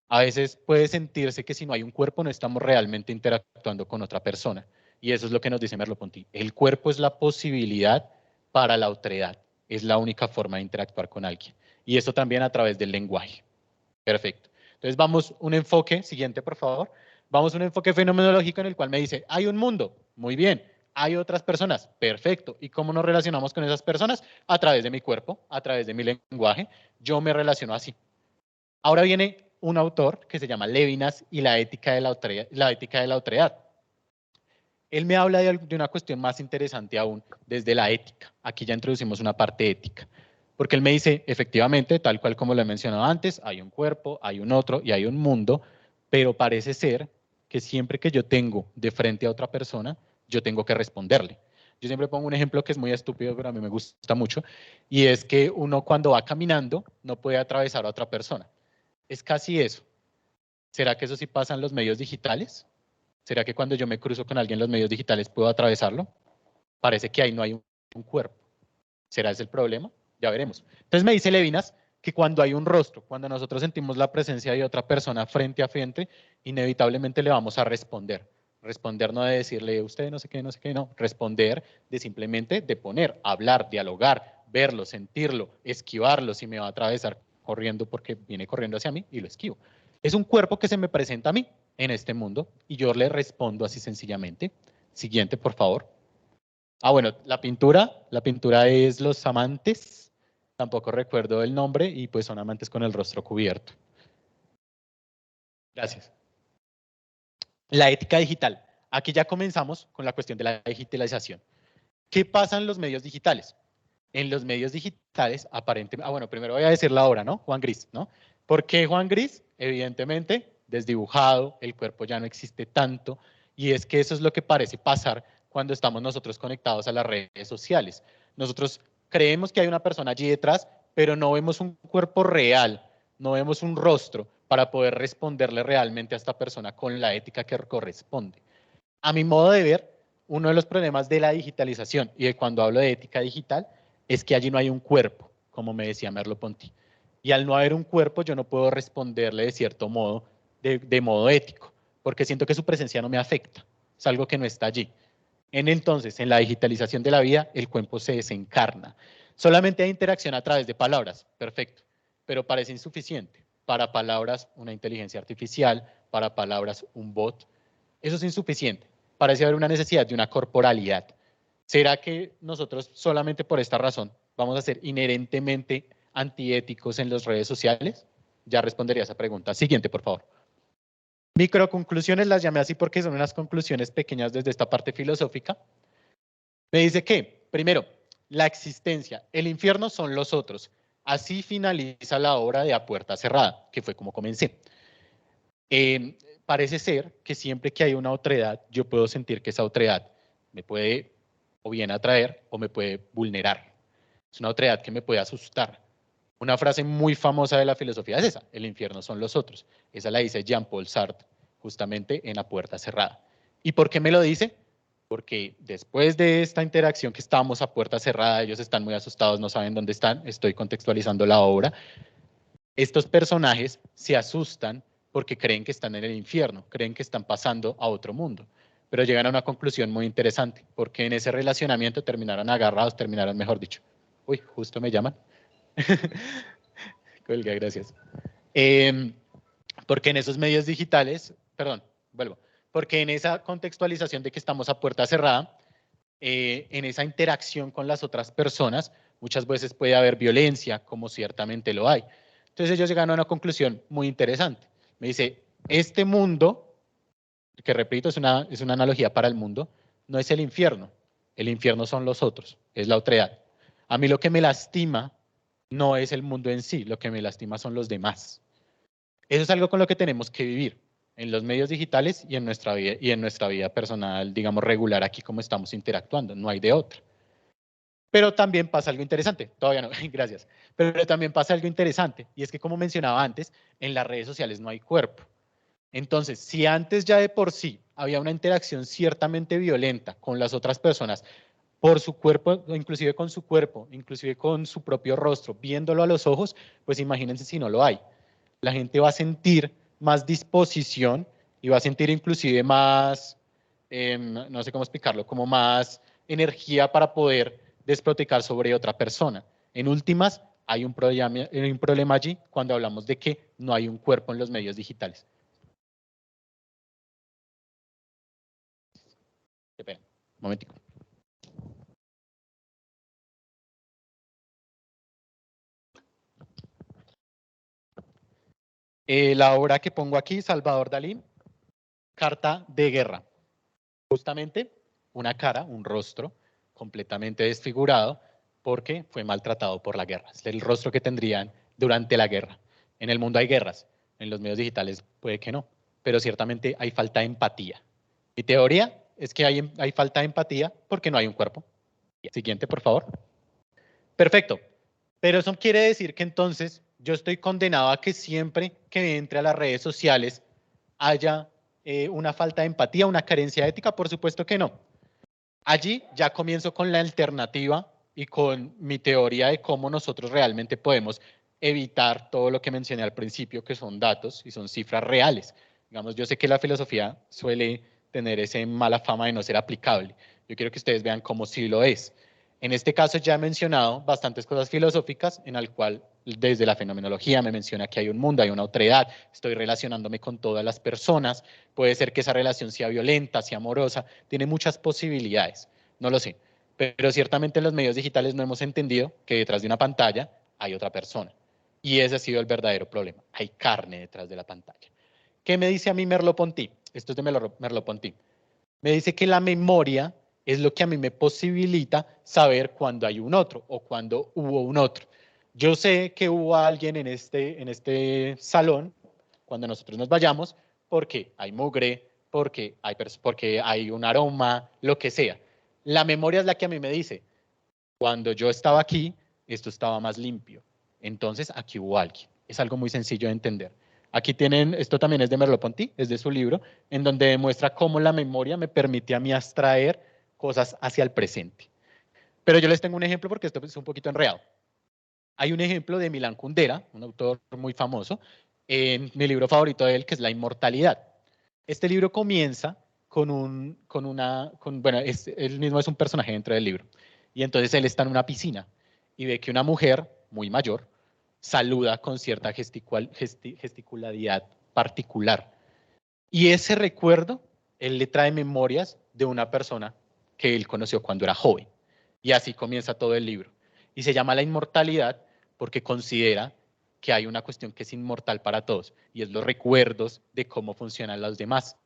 A veces puede sentirse que si no hay un cuerpo no estamos realmente interactuando con otra persona. Y eso es lo que nos dice Merleau-Ponty. El cuerpo es la posibilidad para la otredad. Es la única forma de interactuar con alguien. Y eso también a través del lenguaje. Perfecto. Entonces vamos un enfoque, siguiente por favor. Vamos a un enfoque fenomenológico en el cual me dice, hay un mundo, muy bien. Hay otras personas, perfecto. ¿Y cómo nos relacionamos con esas personas? A través de mi cuerpo, a través de mi lenguaje. Yo me relaciono así. Ahora viene un autor que se llama Levinas y la ética de la otredad. Él me habla de una cuestión más interesante aún, desde la ética. Aquí ya introducimos una parte ética. Porque él me dice, efectivamente, tal cual como lo he mencionado antes, hay un cuerpo, hay un otro y hay un mundo, pero parece ser que siempre que yo tengo de frente a otra persona, yo tengo que responderle. Yo siempre pongo un ejemplo que es muy estúpido, pero a mí me gusta mucho, y es que uno cuando va caminando no puede atravesar a otra persona. Es casi eso. ¿Será que eso sí pasa en los medios digitales? ¿Será que cuando yo me cruzo con alguien en los medios digitales puedo atravesarlo? Parece que ahí no hay un cuerpo. ¿Será ese el problema? Ya veremos. Entonces me dice Levinas que cuando hay un rostro, cuando nosotros sentimos la presencia de otra persona frente a frente, inevitablemente le vamos a responder. Responder no de decirle usted no sé qué, no. Responder de simplemente de poner, hablar, dialogar, verlo, sentirlo, esquivarlo si me va a atravesar corriendo porque viene corriendo hacia mí y lo esquivo. Es un cuerpo que se me presenta a mí en este mundo y yo le respondo así sencillamente. Siguiente, por favor. Bueno, la pintura es Los Amantes, tampoco recuerdo el nombre y pues son amantes con el rostro cubierto. Gracias. La ética digital. Aquí ya comenzamos con la cuestión de la digitalización. ¿Qué pasa en los medios digitales? En los medios digitales, aparentemente, bueno, primero voy a decir la obra, ¿no? Juan Gris, ¿no? ¿Por qué Juan Gris? Evidentemente, desdibujado, el cuerpo ya no existe tanto, y es que eso es lo que parece pasar cuando estamos nosotros conectados a las redes sociales. Nosotros creemos que hay una persona allí detrás, pero no vemos un cuerpo real, no vemos un rostro para poder responderle realmente a esta persona con la ética que corresponde. A mi modo de ver, uno de los problemas de la digitalización y de cuando hablo de ética digital es que allí no hay un cuerpo, como me decía Merleau-Ponty. Y al no haber un cuerpo, yo no puedo responderle de cierto modo, de modo ético, porque siento que su presencia no me afecta, es algo que no está allí. Entonces, en la digitalización de la vida, el cuerpo se desencarna. Solamente hay interacción a través de palabras, perfecto, pero parece insuficiente. Para palabras, una inteligencia artificial, para palabras, un bot. Eso es insuficiente. Parece haber una necesidad de una corporalidad. ¿Será que nosotros solamente por esta razón vamos a ser inherentemente antiéticos en las redes sociales? Ya respondería a esa pregunta. Siguiente, por favor. Microconclusiones las llamé así porque son unas conclusiones pequeñas desde esta parte filosófica. Me dice que, primero, la existencia, el infierno son los otros. Así finaliza la obra de A Puerta Cerrada, que fue como comencé. Parece ser que siempre que hay una otredad, yo puedo sentir que esa otredad me puede o bien atraer o me puede vulnerar. Es una otredad que me puede asustar. Una frase muy famosa de la filosofía es esa, el infierno son los otros. Esa la dice Jean-Paul Sartre, justamente en A Puerta Cerrada. ¿Y por qué me lo dice? Porque después de esta interacción que estábamos a puerta cerrada, ellos están muy asustados, no saben dónde están, estoy contextualizando la obra, estos personajes se asustan porque creen que están en el infierno, creen que están pasando a otro mundo, pero llegan a una conclusión muy interesante, porque en ese relacionamiento terminaron agarrados, terminaron, mejor dicho. Uy, justo me llaman. Colga, gracias. Porque en esos medios digitales, perdón, vuelvo, porque en esa contextualización de que estamos a puerta cerrada, en esa interacción con las otras personas, muchas veces puede haber violencia, como ciertamente lo hay. Entonces ellos llegan a una conclusión muy interesante. Me dice, este mundo, que repito, es una analogía para el mundo, no es el infierno son los otros, es la otredad. A mí lo que me lastima no es el mundo en sí, lo que me lastima son los demás. Eso es algo con lo que tenemos que vivir en los medios digitales y en nuestra vida personal, digamos, regular, aquí como estamos interactuando, no hay de otra. Pero también pasa algo interesante, todavía no, gracias, pero también pasa algo interesante, y es que como mencionaba antes, en las redes sociales no hay cuerpo. Entonces, si antes ya de por sí había una interacción ciertamente violenta con las otras personas, por su cuerpo, inclusive con su cuerpo, inclusive con su propio rostro, viéndolo a los ojos, pues imagínense si no lo hay. La gente va a sentir más disposición y va a sentir inclusive más, no sé cómo explicarlo, como más energía para poder desprotecar sobre otra persona. En últimas, hay un problema allí cuando hablamos de que no hay un cuerpo en los medios digitales. Espera, un momentico. La obra que pongo aquí, Salvador Dalí, Carta de Guerra. Justamente una cara, un rostro completamente desfigurado porque fue maltratado por la guerra. Es el rostro que tendrían durante la guerra. En el mundo hay guerras, en los medios digitales puede que no, pero ciertamente hay falta de empatía. Mi teoría es que hay falta de empatía porque no hay un cuerpo. Siguiente, por favor. Perfecto. Pero eso quiere decir que entonces yo estoy condenado a que siempre que entre a las redes sociales haya una falta de empatía, una carencia ética. Por supuesto que no. Allí ya comienzo con la alternativa y con mi teoría de cómo nosotros realmente podemos evitar todo lo que mencioné al principio, que son datos y son cifras reales. Digamos, yo sé que la filosofía suele tener esa mala fama de no ser aplicable. Yo quiero que ustedes vean cómo sí lo es. En este caso ya he mencionado bastantes cosas filosóficas en el cual desde la fenomenología me menciona que hay un mundo, hay una otredad, estoy relacionándome con todas las personas, puede ser que esa relación sea violenta, sea amorosa, tiene muchas posibilidades, no lo sé. Pero ciertamente en los medios digitales no hemos entendido que detrás de una pantalla hay otra persona. Y ese ha sido el verdadero problema, hay carne detrás de la pantalla. ¿Qué me dice a mí Merleau-Ponty? Esto es de Merleau-Ponty. Me dice que la memoria es lo que a mí me posibilita saber cuándo hay un otro o cuándo hubo un otro. Yo sé que hubo alguien en este salón cuando nosotros nos vayamos porque hay mugre, porque hay un aroma, lo que sea. La memoria es la que a mí me dice, cuando yo estaba aquí, esto estaba más limpio. Entonces, aquí hubo alguien. Es algo muy sencillo de entender. Aquí tienen, esto también es de Merleau-Ponty, es de su libro, en donde demuestra cómo la memoria me permite a mí abstraer cosas hacia el presente. Pero yo les tengo un ejemplo porque esto es un poquito enredado. Hay un ejemplo de Milan Kundera, un autor muy famoso, en mi libro favorito de él, que es La Inmortalidad. Este libro comienza él mismo es un personaje dentro del libro. Y entonces él está en una piscina y ve que una mujer muy mayor saluda con cierta gesticularidad particular. Y ese recuerdo, él le trae memorias de una persona que él conoció cuando era joven. Y así comienza todo el libro. Y se llama La Inmortalidad porque considera que hay una cuestión que es inmortal para todos, y es los recuerdos de cómo funcionan los demás.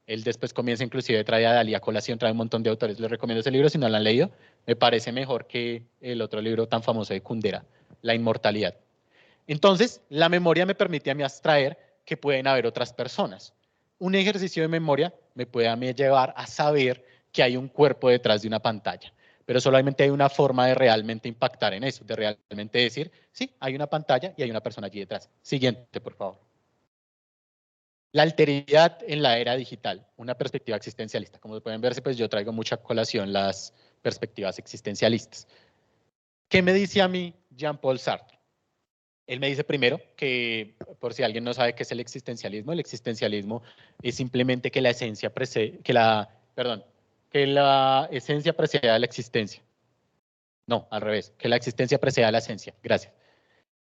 Él después comienza, inclusive trae a Dalí a colación, trae un montón de autores. Les recomiendo ese libro si no lo han leído. Me parece mejor que el otro libro tan famoso de Kundera, La inmortalidad. Entonces, la memoria me permite a mí abstraer que pueden haber otras personas. Un ejercicio de memoria me puede a mí llevar a saber que hay un cuerpo detrás de una pantalla, pero solamente hay una forma de realmente impactar en eso, de realmente decir, sí, hay una pantalla y hay una persona allí detrás. Siguiente, por favor. La alteridad en la era digital, una perspectiva existencialista. Como pueden ver, pues yo traigo mucha colación las perspectivas existencialistas. ¿Qué me dice a mí Jean-Paul Sartre? Él me dice primero que, por si alguien no sabe qué es el existencialismo es simplemente que la esencia precede, que la esencia precede a la existencia. No, al revés, que la existencia precede a la esencia. Gracias.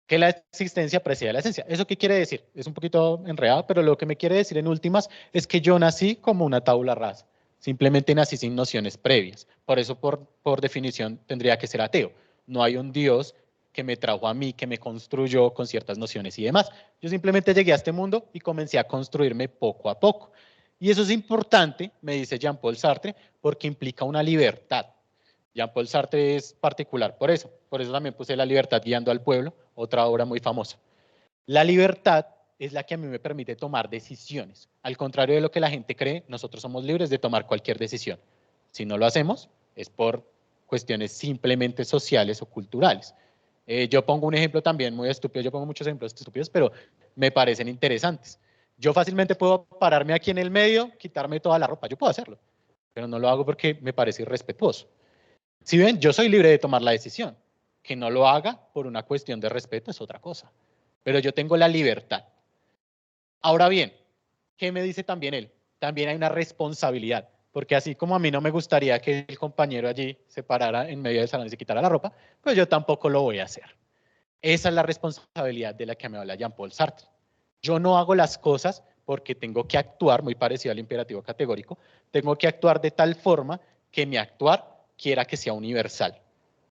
Que la existencia precede a la esencia. ¿Eso qué quiere decir? Es un poquito enredado, pero lo que me quiere decir en últimas es que yo nací como una tabula rasa. Simplemente nací sin nociones previas. Por eso, por definición, tendría que ser ateo. No hay un Dios que me trajo a mí, que me construyó con ciertas nociones y demás. Yo simplemente llegué a este mundo y comencé a construirme poco a poco. Y eso es importante, me dice Jean-Paul Sartre, porque implica una libertad. Jean-Paul Sartre es particular por eso también puse La libertad guiando al pueblo, otra obra muy famosa. La libertad es la que a mí me permite tomar decisiones. Al contrario de lo que la gente cree, nosotros somos libres de tomar cualquier decisión. Si no lo hacemos, es por cuestiones simplemente sociales o culturales. Yo pongo un ejemplo también muy estúpido, yo pongo muchos ejemplos estúpidos, pero me parecen interesantes. Yo fácilmente puedo pararme aquí en el medio, quitarme toda la ropa, yo puedo hacerlo, pero no lo hago porque me parece irrespetuoso. Si ven, yo soy libre de tomar la decisión. Que no lo haga por una cuestión de respeto es otra cosa. Pero yo tengo la libertad. Ahora bien, ¿qué me dice también él? También hay una responsabilidad. Porque así como a mí no me gustaría que el compañero allí se parara en medio del salón y se quitara la ropa, pues yo tampoco lo voy a hacer. Esa es la responsabilidad de la que me habla Jean-Paul Sartre. Yo no hago las cosas porque tengo que actuar, muy parecido al imperativo categórico, tengo que actuar de tal forma que mi actuar quiera que sea universal.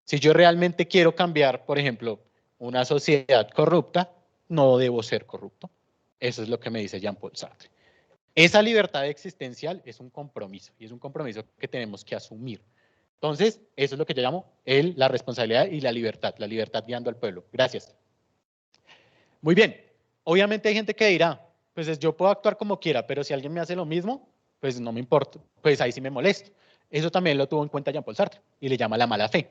Si yo realmente quiero cambiar, por ejemplo, una sociedad corrupta, no debo ser corrupto. Eso es lo que me dice Jean-Paul Sartre. Esa libertad existencial es un compromiso, y es un compromiso que tenemos que asumir. Entonces, eso es lo que yo llamo la responsabilidad y la libertad guiando al pueblo. Gracias. Muy bien, obviamente hay gente que dirá, pues yo puedo actuar como quiera, pero si alguien me hace lo mismo, pues no me importa, pues ahí sí me molesto. Eso también lo tuvo en cuenta Jean-Paul Sartre y le llama la mala fe.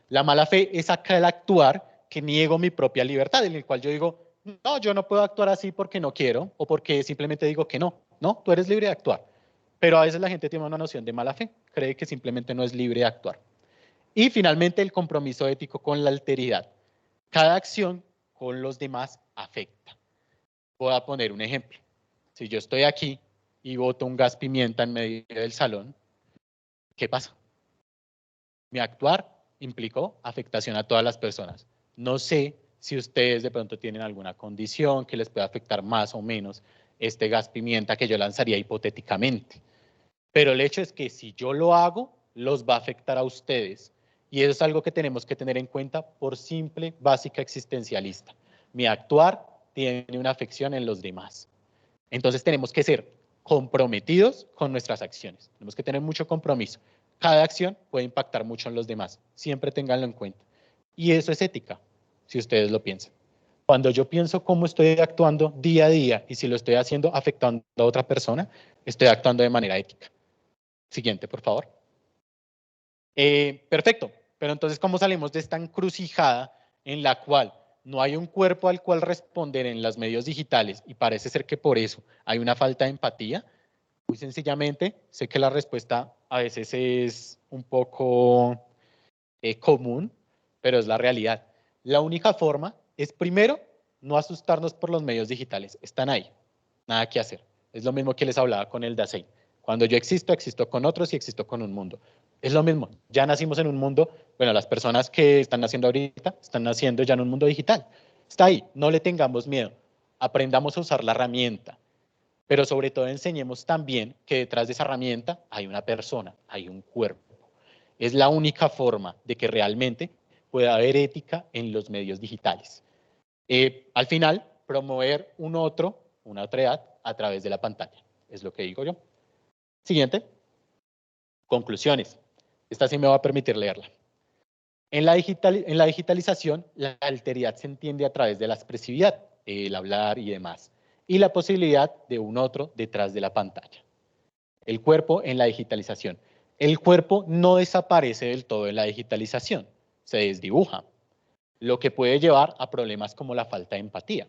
La mala fe es aquel actuar que niego mi propia libertad, en el cual yo digo, no, yo no puedo actuar así porque no quiero o porque simplemente digo que no. No, tú eres libre de actuar. Pero a veces la gente tiene una noción de mala fe, cree que simplemente no es libre de actuar. Y finalmente el compromiso ético con la alteridad. Cada acción con los demás afecta. Voy a poner un ejemplo. Si yo estoy aquí y boto un gas pimienta en medio del salón, ¿qué pasa? Mi actuar implicó afectación a todas las personas. No sé si ustedes de pronto tienen alguna condición que les pueda afectar más o menos este gas pimienta que yo lanzaría hipotéticamente. Pero el hecho es que si yo lo hago, los va a afectar a ustedes. Y eso es algo que tenemos que tener en cuenta por simple, básica existencialista. Mi actuar tiene una afección en los demás. Entonces tenemos que ser comprometidos con nuestras acciones. Tenemos que tener mucho compromiso. Cada acción puede impactar mucho en los demás. Siempre ténganlo en cuenta. Y eso es ética, si ustedes lo piensan. Cuando yo pienso cómo estoy actuando día a día y si lo estoy haciendo afectando a otra persona, estoy actuando de manera ética. Siguiente, por favor. Perfecto. Pero entonces, ¿cómo salimos de esta encrucijada en la cual no hay un cuerpo al cual responder en los medios digitales y parece ser que por eso hay una falta de empatía? Muy sencillamente, sé que la respuesta a veces es un poco común, pero es la realidad. La única forma es, primero, no asustarnos por los medios digitales. Están ahí, nada que hacer. Es lo mismo que les hablaba con el Dasein. Cuando yo existo, existo con otros y existo con un mundo. Es lo mismo, ya nacimos en un mundo, bueno, las personas que están naciendo ahorita están naciendo ya en un mundo digital. Está ahí, no le tengamos miedo. Aprendamos a usar la herramienta, pero sobre todo enseñemos también que detrás de esa herramienta hay una persona, hay un cuerpo. Es la única forma de que realmente pueda haber ética en los medios digitales. Al final, promover una otra edad a través de la pantalla. Es lo que digo yo. Siguiente. Conclusiones. Esta sí me va a permitir leerla. En la digitalización, la alteridad se entiende a través de la expresividad, el hablar y demás, y la posibilidad de un otro detrás de la pantalla. El cuerpo en la digitalización. El cuerpo no desaparece del todo en la digitalización, se desdibuja, lo que puede llevar a problemas como la falta de empatía.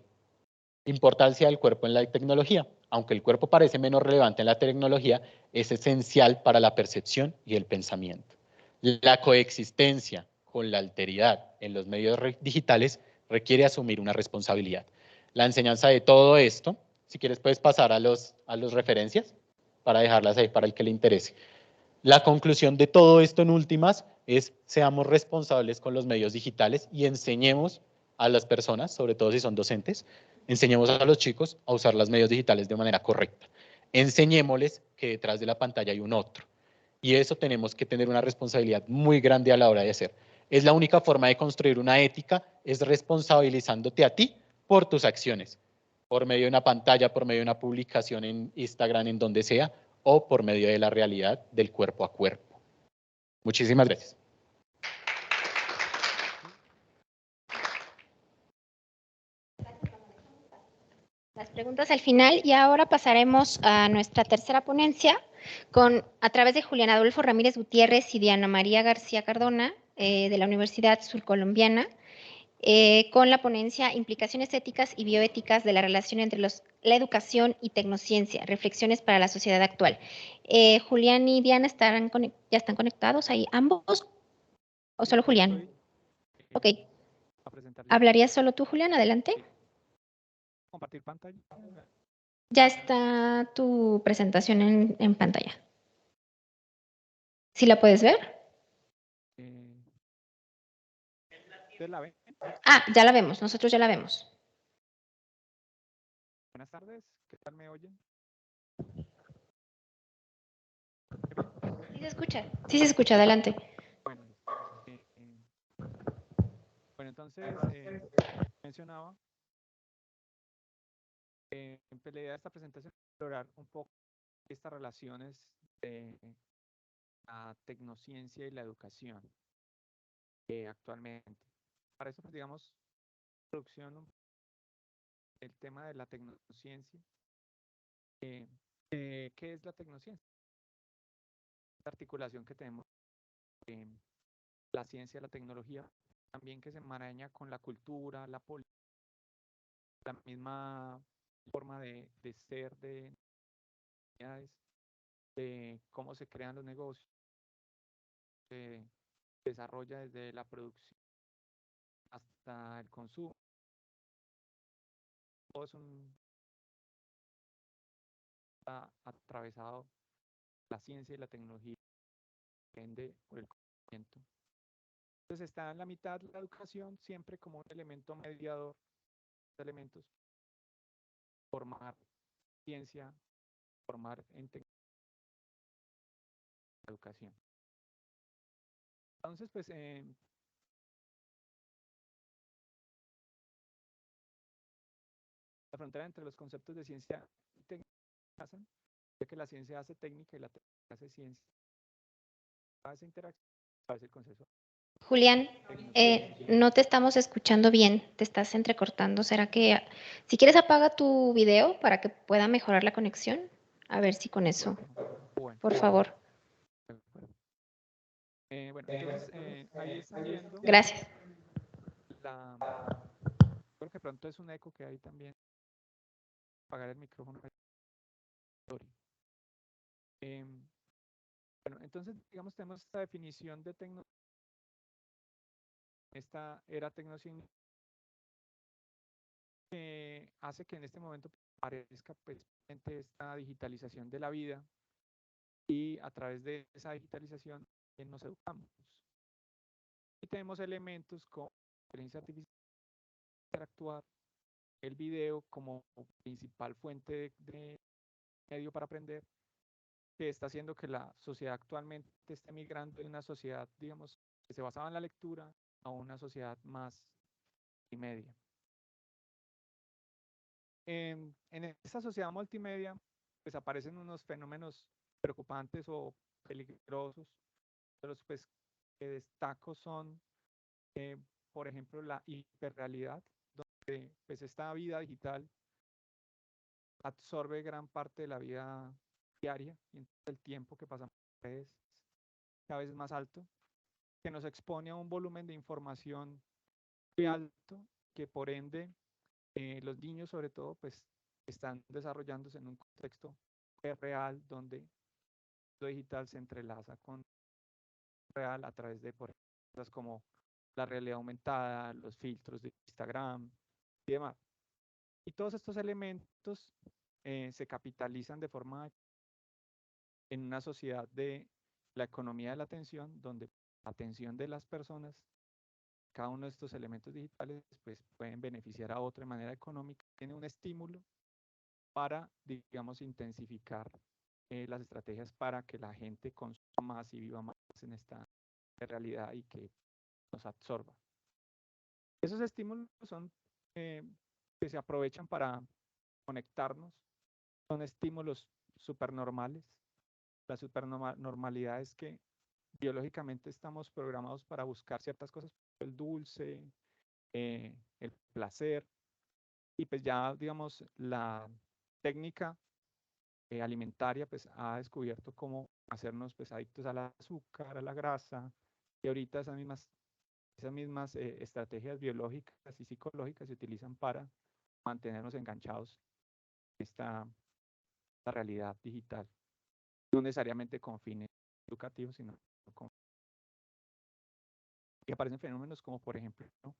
Importancia del cuerpo en la tecnología. Aunque el cuerpo parece menos relevante en la tecnología, es esencial para la percepción y el pensamiento. La coexistencia con la alteridad en los medios digitales requiere asumir una responsabilidad. La enseñanza de todo esto, si quieres puedes pasar a los referencias para dejarlas ahí para el que le interese. La conclusión de todo esto en últimas es seamos responsables con los medios digitales y enseñemos a las personas, sobre todo si son docentes, enseñemos a los chicos a usar los medios digitales de manera correcta. Enseñémosles que detrás de la pantalla hay un otro. Y eso tenemos que tener una responsabilidad muy grande a la hora de hacer. Es la única forma de construir una ética, es responsabilizándote a ti por tus acciones, por medio de una pantalla, por medio de una publicación en Instagram, en donde sea, o por medio de la realidad del cuerpo a cuerpo. Muchísimas gracias. Las preguntas al final y ahora pasaremos a nuestra tercera ponencia a través de Julián Adolfo Ramírez Gutiérrez y Diana María García Cardona de la Universidad Surcolombiana con la ponencia Implicaciones éticas y bioéticas de la relación entre la educación y tecnociencia, reflexiones para la sociedad actual. Julián y Diana ya están conectados ahí ambos o solo Julián. Ok. ¿Hablarías solo tú, Julián? Adelante. Compartir pantalla. Ya está tu presentación en pantalla. ¿Sí la puedes ver? ¿Ustedes la ven? Ah, ya la vemos, nosotros ya la vemos. Buenas tardes, ¿qué tal me oyen? Sí se escucha, adelante. Bueno, entonces mencionaba pues la idea de esta presentación es explorar un poco estas relaciones de la tecnociencia y la educación actualmente. Para eso, pues, digamos, introducción el tema de la tecnociencia. ¿Qué es la tecnociencia? La articulación que tenemos en la ciencia, la tecnología, también que se enmaraña con la cultura, la política, la misma forma de ser de cómo se crean los negocios, se desarrolla desde la producción hasta el consumo. Todo es está atravesado la ciencia y la tecnología, depende por el conocimiento. Entonces está en la mitad la educación siempre como un elemento mediador de elementos, formar ciencia, formar en educación. Entonces, pues, la frontera entre los conceptos de ciencia y técnica pasan, ya que la ciencia hace técnica y la técnica hace ciencia. Esa interacción es el concepto. Julián, no te estamos escuchando bien, te estás entrecortando. ¿Será que si quieres apaga tu video para que pueda mejorar la conexión? A ver si con eso, Bueno, por favor. Bueno, entonces ahí están viendo. Gracias. Creo que pronto es un eco que hay también. Apagar el micrófono. Bueno, entonces, digamos, tenemos esta definición de tecnología. Esta era tecnología que hace que en este momento parezca pues, esta digitalización de la vida y a través de esa digitalización nos educamos. Y tenemos elementos como inteligencia artificial, interactuar, el video como principal fuente de medio para aprender, que está haciendo que la sociedad actualmente esté migrando de una sociedad, digamos, que se basaba en la lectura a una sociedad más y media. en esta sociedad multimedia, pues aparecen unos fenómenos preocupantes o peligrosos, pero los pues, que destaco son, por ejemplo, la hiperrealidad, donde pues esta vida digital absorbe gran parte de la vida diaria y el tiempo que pasamos en redes cada vez más alto, que nos expone a un volumen de información muy alto, que por ende los niños sobre todo pues están desarrollándose en un contexto real donde lo digital se entrelaza con lo real a través de por ejemplo, cosas como la realidad aumentada, los filtros de Instagram y demás. Y todos estos elementos se capitalizan de forma en una sociedad de la economía de la atención, donde la atención de las personas, cada uno de estos elementos digitales, pues pueden beneficiar a otra de manera económica, tiene un estímulo para, digamos, intensificar las estrategias para que la gente consuma más y viva más en esta realidad y que nos absorba. Esos estímulos son que se aprovechan para conectarnos, son estímulos supernormales. La supernormalidad es que biológicamente estamos programados para buscar ciertas cosas, el dulce, el placer, y pues ya, digamos, la técnica alimentaria pues ha descubierto cómo hacernos pues adictos al azúcar, a la grasa, y ahorita esas mismas estrategias biológicas y psicológicas se utilizan para mantenernos enganchados en esta realidad digital, no necesariamente con fines educativos, sino con... Y aparecen fenómenos como, por ejemplo, ¿no?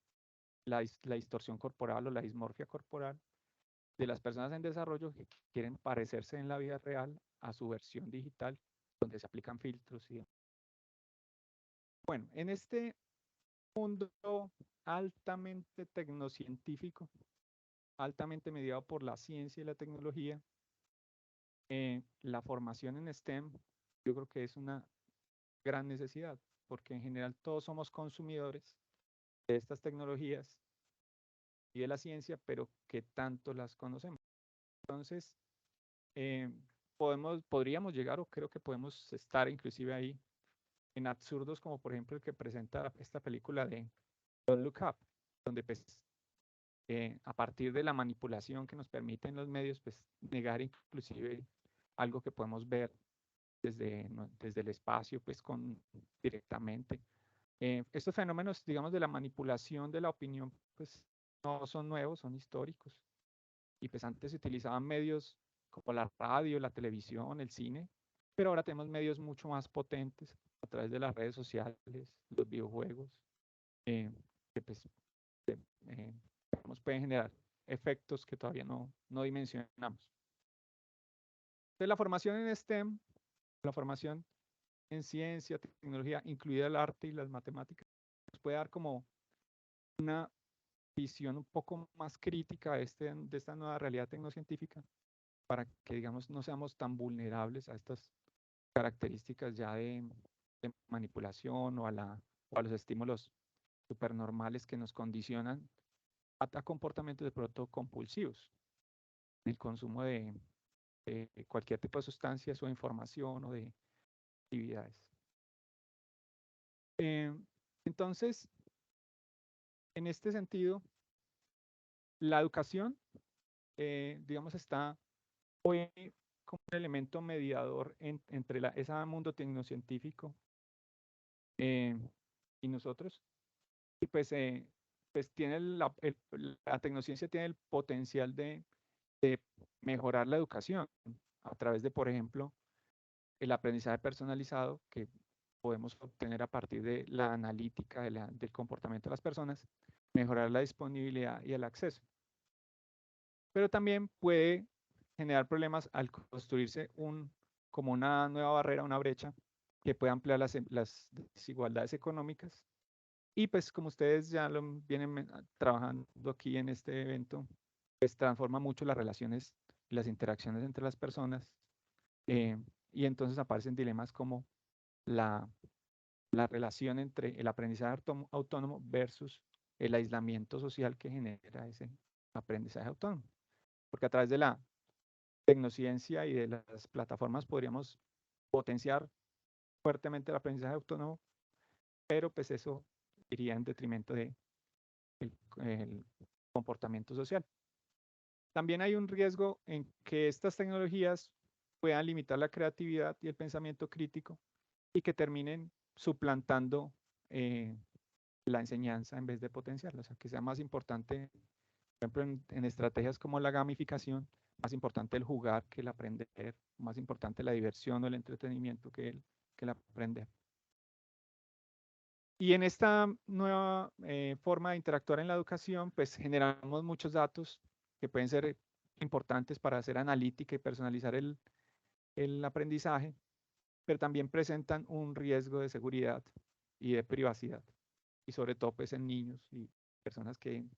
la distorsión corporal o la dismorfia corporal de las personas en desarrollo que quieren parecerse en la vida real a su versión digital, donde se aplican filtros. Bueno, en este mundo altamente tecnocientífico, altamente mediado por la ciencia y la tecnología, la formación en STEM yo creo que es una gran necesidad, porque en general todos somos consumidores de estas tecnologías y de la ciencia, pero que tanto las conocemos. Entonces, podríamos llegar, o creo que podemos estar inclusive ahí, en absurdos como por ejemplo el que presenta esta película de Don't Look Up, donde pues a partir de la manipulación que nos permiten los medios, pues negar inclusive algo que podemos ver desde el espacio, pues directamente. Estos fenómenos, digamos, de la manipulación de la opinión, pues no son nuevos, son históricos. Y pues antes se utilizaban medios como la radio, la televisión, el cine, pero ahora tenemos medios mucho más potentes a través de las redes sociales, los videojuegos, que pues pueden generar efectos que todavía no dimensionamos. Entonces, la formación en STEM, la formación en ciencia, tecnología, incluida el arte y las matemáticas, nos puede dar como una visión un poco más crítica de esta nueva realidad tecnocientífica, para que, digamos, no seamos tan vulnerables a estas características ya de manipulación o a los estímulos supernormales que nos condicionan a comportamientos de pronto compulsivos, el consumo de cualquier tipo de sustancias o información o de actividades. Entonces, en este sentido, la educación, digamos, está hoy como un elemento mediador entre ese mundo tecnocientífico y nosotros. Y pues, tiene la tecnociencia tiene el potencial de mejorar la educación a través de, por ejemplo, el aprendizaje personalizado que podemos obtener a partir de la analítica del comportamiento de las personas, mejorar la disponibilidad y el acceso. Pero también puede generar problemas al construirse como una nueva barrera, una brecha que puede ampliar las desigualdades económicas. Y pues como ustedes ya lo vienen trabajando aquí en este evento, pues transforma mucho las relaciones y las interacciones entre las personas. Y entonces aparecen dilemas como la relación entre el aprendizaje autónomo versus el aislamiento social que genera ese aprendizaje autónomo. porque a través de la tecnociencia y de las plataformas podríamos potenciar fuertemente el aprendizaje autónomo, pero pues eso iría en detrimento de el comportamiento social. También hay un riesgo en que estas tecnologías puedan limitar la creatividad y el pensamiento crítico y que terminen suplantando la enseñanza en vez de potenciarla. O sea, que sea más importante, por ejemplo, en estrategias como la gamificación, más importante el jugar que el aprender, más importante la diversión o el entretenimiento que el aprender. Y en esta nueva forma de interactuar en la educación, pues generamos muchos datos que pueden ser importantes para hacer analítica y personalizar el aprendizaje, pero también presentan un riesgo de seguridad y de privacidad, y sobre todo pues en niños y personas que,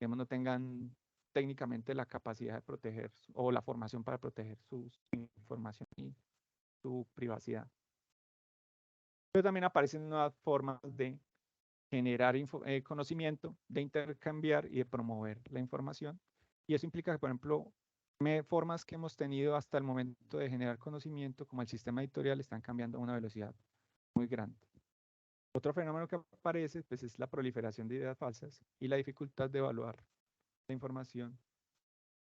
digamos, no tengan técnicamente la capacidad de proteger o la formación para proteger su información y su privacidad. Pero también aparecen nuevas formas de generar conocimiento, de intercambiar y de promover la información. Y eso implica que, por ejemplo, formas que hemos tenido hasta el momento de generar conocimiento, como el sistema editorial, están cambiando a una velocidad muy grande. Otro fenómeno que aparece pues, es la proliferación de ideas falsas y la dificultad de evaluar la información.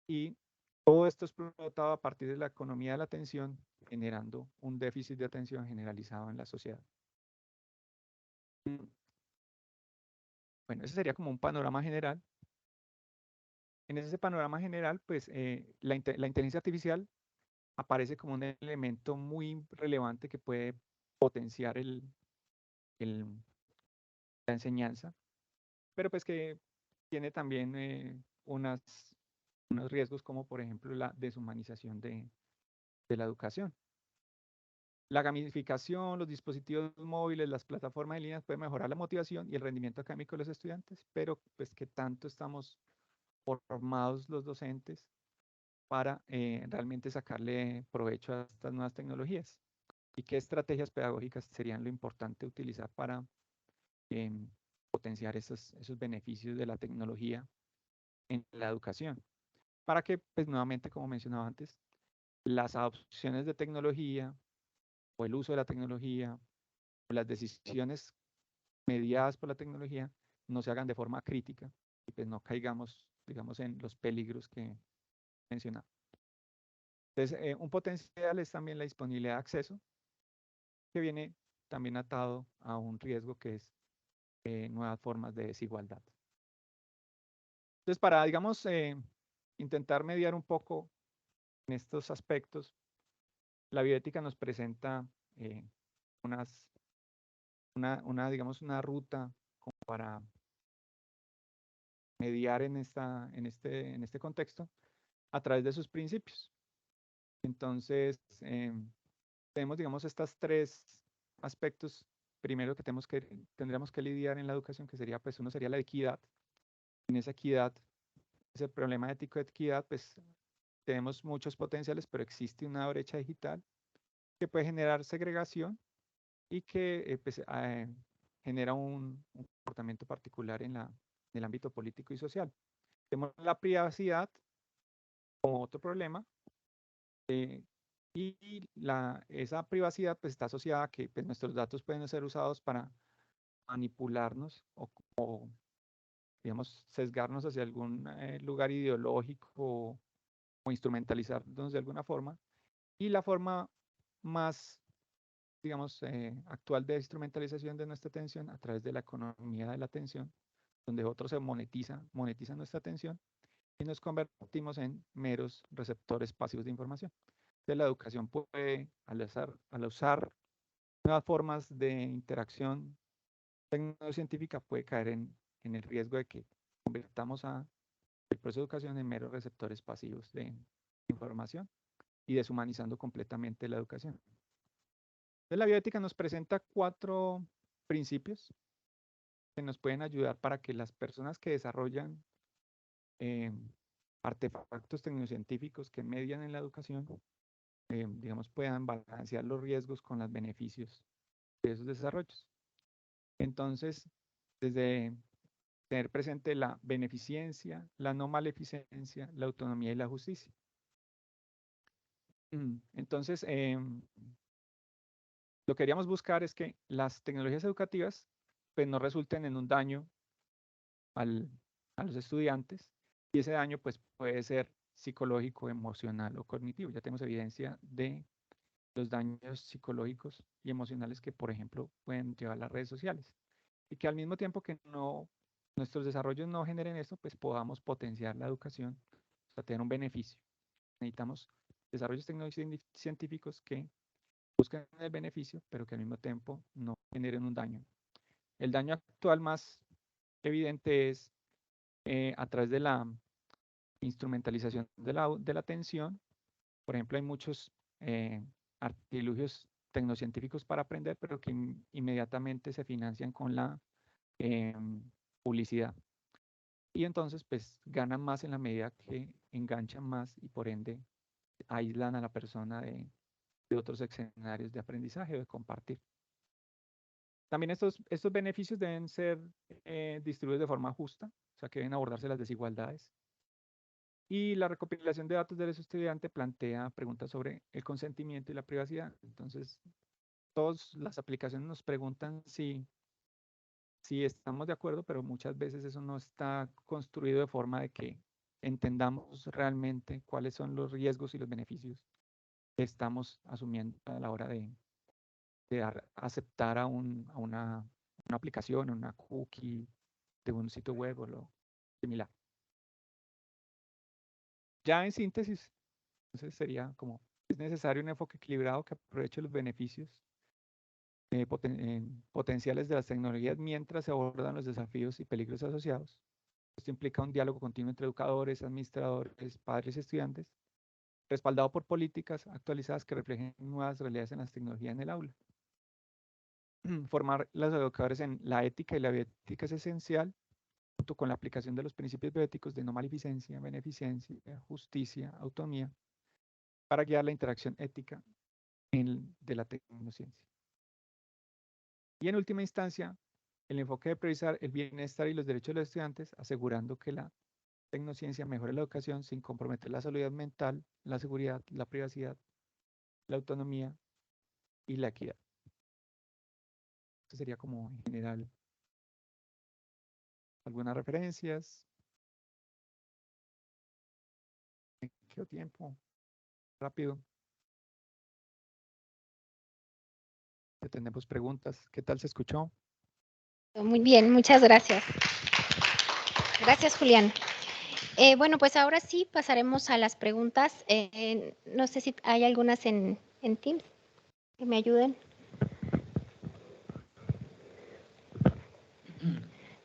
Y todo esto es explotado a partir de la economía de la atención, generando un déficit de atención generalizado en la sociedad. Bueno, ese sería como un panorama general. En ese panorama general, pues la inteligencia artificial aparece como un elemento muy relevante que puede potenciar la enseñanza, pero pues que tiene también unos riesgos como por ejemplo la deshumanización de la educación. La gamificación, los dispositivos móviles, las plataformas en línea pueden mejorar la motivación y el rendimiento académico de los estudiantes, pero pues que tanto estamos formados los docentes para realmente sacarle provecho a estas nuevas tecnologías y qué estrategias pedagógicas serían lo importante utilizar para potenciar esos beneficios de la tecnología en la educación. Para que, pues nuevamente, como mencionaba antes, las adopciones de tecnología o el uso de la tecnología o las decisiones mediadas por la tecnología no se hagan de forma crítica y pues no caigamos, digamos, en los peligros que mencionaba. Entonces, un potencial es también la disponibilidad de acceso, que viene también atado a un riesgo que es nuevas formas de desigualdad. Entonces, para, digamos, intentar mediar un poco en estos aspectos, la bioética nos presenta digamos, una ruta como para mediar en este contexto a través de sus principios. Entonces, tenemos, digamos, estos tres aspectos. Primero que tendríamos que lidiar en la educación, que sería, pues, uno sería la equidad. En esa equidad, ese problema ético de equidad, pues, tenemos muchos potenciales, pero existe una brecha digital que puede generar segregación y que pues, genera un comportamiento particular en el ámbito político y social. Tenemos la privacidad como otro problema, y esa privacidad pues, está asociada a que pues, nuestros datos pueden ser usados para manipularnos o digamos, sesgarnos hacia algún lugar ideológico o instrumentalizarnos de alguna forma. Y la forma más, digamos, actual de instrumentalización de nuestra atención a través de la economía de la atención, donde otros se monetizan nuestra atención y nos convertimos en meros receptores pasivos de información. Entonces, la educación puede, al usar nuevas formas de interacción tecnocientífica, puede caer en el riesgo de que convertamos el proceso de educación en meros receptores pasivos de información y deshumanizando completamente la educación. Entonces, la bioética nos presenta 4 principios que nos pueden ayudar para que las personas que desarrollan artefactos tecnocientíficos que median en la educación, digamos, puedan balancear los riesgos con los beneficios de esos desarrollos. Entonces, desde tener presente la beneficencia, la no maleficencia, la autonomía y la justicia. Entonces, lo que queríamos buscar es que las tecnologías educativas pues, no resulten en un daño a los estudiantes, y ese daño pues, puede ser psicológico, emocional o cognitivo. Ya tenemos evidencia de los daños psicológicos y emocionales que, por ejemplo, pueden llevar las redes sociales. Y que al mismo tiempo que nuestros desarrollos no generen esto, pues podamos potenciar la educación, o sea, tener un beneficio. Necesitamos desarrollos tecnológicos científicos que busquen el beneficio, pero que al mismo tiempo no generen un daño. El daño actual más evidente es a través de la instrumentalización de la atención. Por ejemplo, hay muchos artilugios tecnocientíficos para aprender, pero que inmediatamente se financian con la publicidad. Y entonces, pues, ganan más en la medida que enganchan más y por ende aíslan a la persona de otros escenarios de aprendizaje o de compartir. También estos beneficios deben ser distribuidos de forma justa, o sea, que deben abordarse las desigualdades. Y la recopilación de datos de los estudiantes plantea preguntas sobre el consentimiento y la privacidad. Entonces, todas las aplicaciones nos preguntan si estamos de acuerdo, pero muchas veces eso no está construido de forma de que entendamos realmente cuáles son los riesgos y los beneficios que estamos asumiendo a la hora de aceptar a una aplicación, una cookie de un sitio web o lo similar. Ya en síntesis, entonces sería como, es necesario un enfoque equilibrado que aproveche los beneficios potenciales de las tecnologías mientras se abordan los desafíos y peligros asociados. Esto implica un diálogo continuo entre educadores, administradores, padres y estudiantes, respaldado por políticas actualizadas que reflejen nuevas realidades en las tecnologías en el aula. Formar a los educadores en la ética y la bioética es esencial, junto con la aplicación de los principios bioéticos de no maleficencia, beneficencia, justicia, autonomía, para guiar la interacción ética de la tecnociencia. Y en última instancia, el enfoque de priorizar el bienestar y los derechos de los estudiantes, asegurando que la tecnociencia mejore la educación sin comprometer la salud mental, la seguridad, la privacidad, la autonomía y la equidad. Esto sería como en general algunas referencias. ¿Me quedó tiempo? Rápido. Ya tenemos preguntas. ¿Qué tal se escuchó? Muy bien, muchas gracias. Gracias, Julián. Bueno, pues ahora sí pasaremos a las preguntas. No sé si hay algunas en Teams que me ayuden.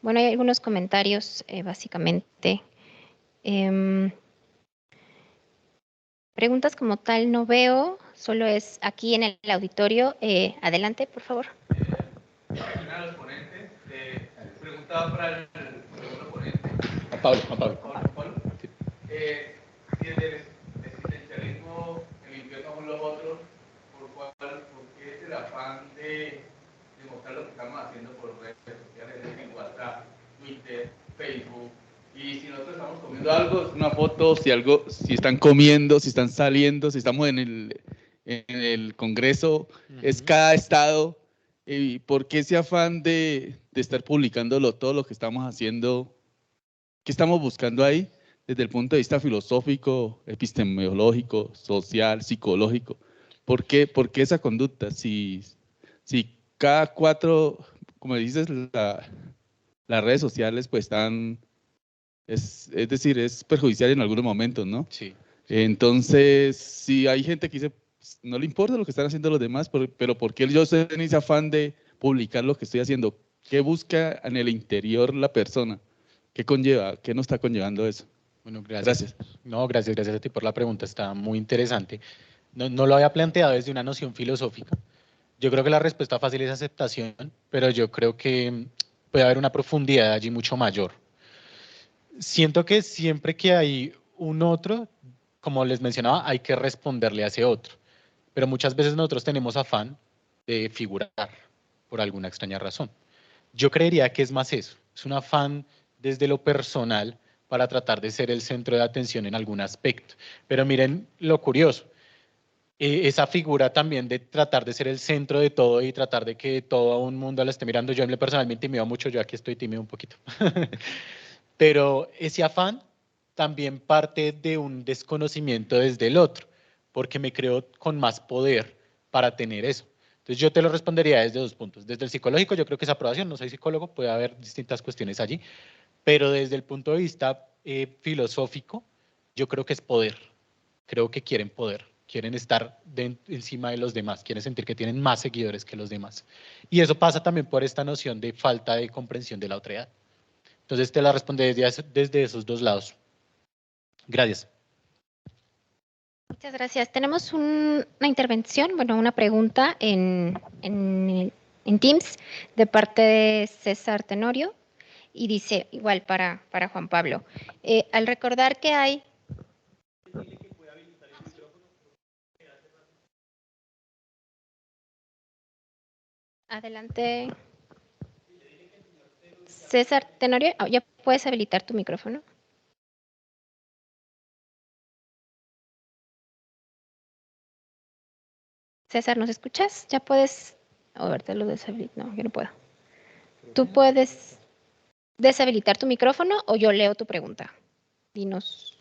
Bueno, hay algunos comentarios, básicamente. Preguntas como tal no veo, solo es aquí en el auditorio. Adelante, por favor. Una de los ponentes preguntaba para el segundo ponente. Pablo. Si el existencialismo eligió como los otros, ¿por qué es el afán de demostrar lo que estamos haciendo por redes sociales, en WhatsApp, Twitter, Facebook? Y si nosotros estamos comiendo algo, una foto, si están comiendo, si están saliendo, si estamos en el Congreso, es cada estado. ¿Y por qué ese afán de estar publicándolo, todo lo que estamos haciendo? ¿Qué estamos buscando ahí? Desde el punto de vista filosófico, epistemológico, social, psicológico. ¿Por qué esa conducta? Si cada 4, como dices, las redes sociales pues están, es decir, es perjudicial en algunos momentos, ¿no? Sí. Entonces, si hay gente que dice, no le importa lo que están haciendo los demás, pero ¿por qué yo estoy en ese afán de publicar lo que estoy haciendo? ¿Qué busca en el interior la persona? ¿Qué conlleva? ¿Qué nos está conllevando eso? Bueno, gracias. No, gracias a ti por la pregunta, está muy interesante. No lo había planteado desde una noción filosófica. Yo creo que la respuesta fácil es aceptación, pero yo creo que puede haber una profundidad allí mucho mayor. Siento que siempre que hay un otro, como les mencionaba, hay que responderle a ese otro. Pero muchas veces nosotros tenemos afán de figurar por alguna extraña razón. Yo creería que es más eso, es un afán desde lo personal para tratar de ser el centro de atención en algún aspecto. Pero miren lo curioso, esa figura también de tratar de ser el centro de todo y tratar de que todo un mundo la esté mirando. Yo personalmente me intimido mucho, yo aquí estoy tímido un poquito. Pero ese afán también parte de un desconocimiento desde el otro, porque me creo con más poder para tener eso. Entonces yo te lo respondería desde dos puntos. Desde el psicológico yo creo que es aprobación, no soy psicólogo, puede haber distintas cuestiones allí, pero desde el punto de vista filosófico yo creo que es poder. Creo que quieren poder, quieren estar encima de los demás, quieren sentir que tienen más seguidores que los demás. Y eso pasa también por esta noción de falta de comprensión de la otredad. Entonces te la responde desde esos dos lados. Gracias. Muchas gracias. Tenemos una intervención, bueno, una pregunta en Teams de parte de César Tenorio y dice, igual para Juan Pablo, al recordar que hay... Adelante. César Tenorio, ya puedes habilitar tu micrófono. César, ¿nos escuchas? Ya puedes... A ver, te lo deshabilito. No, yo no puedo. ¿Tú puedes deshabilitar tu micrófono o yo leo tu pregunta? Dinos.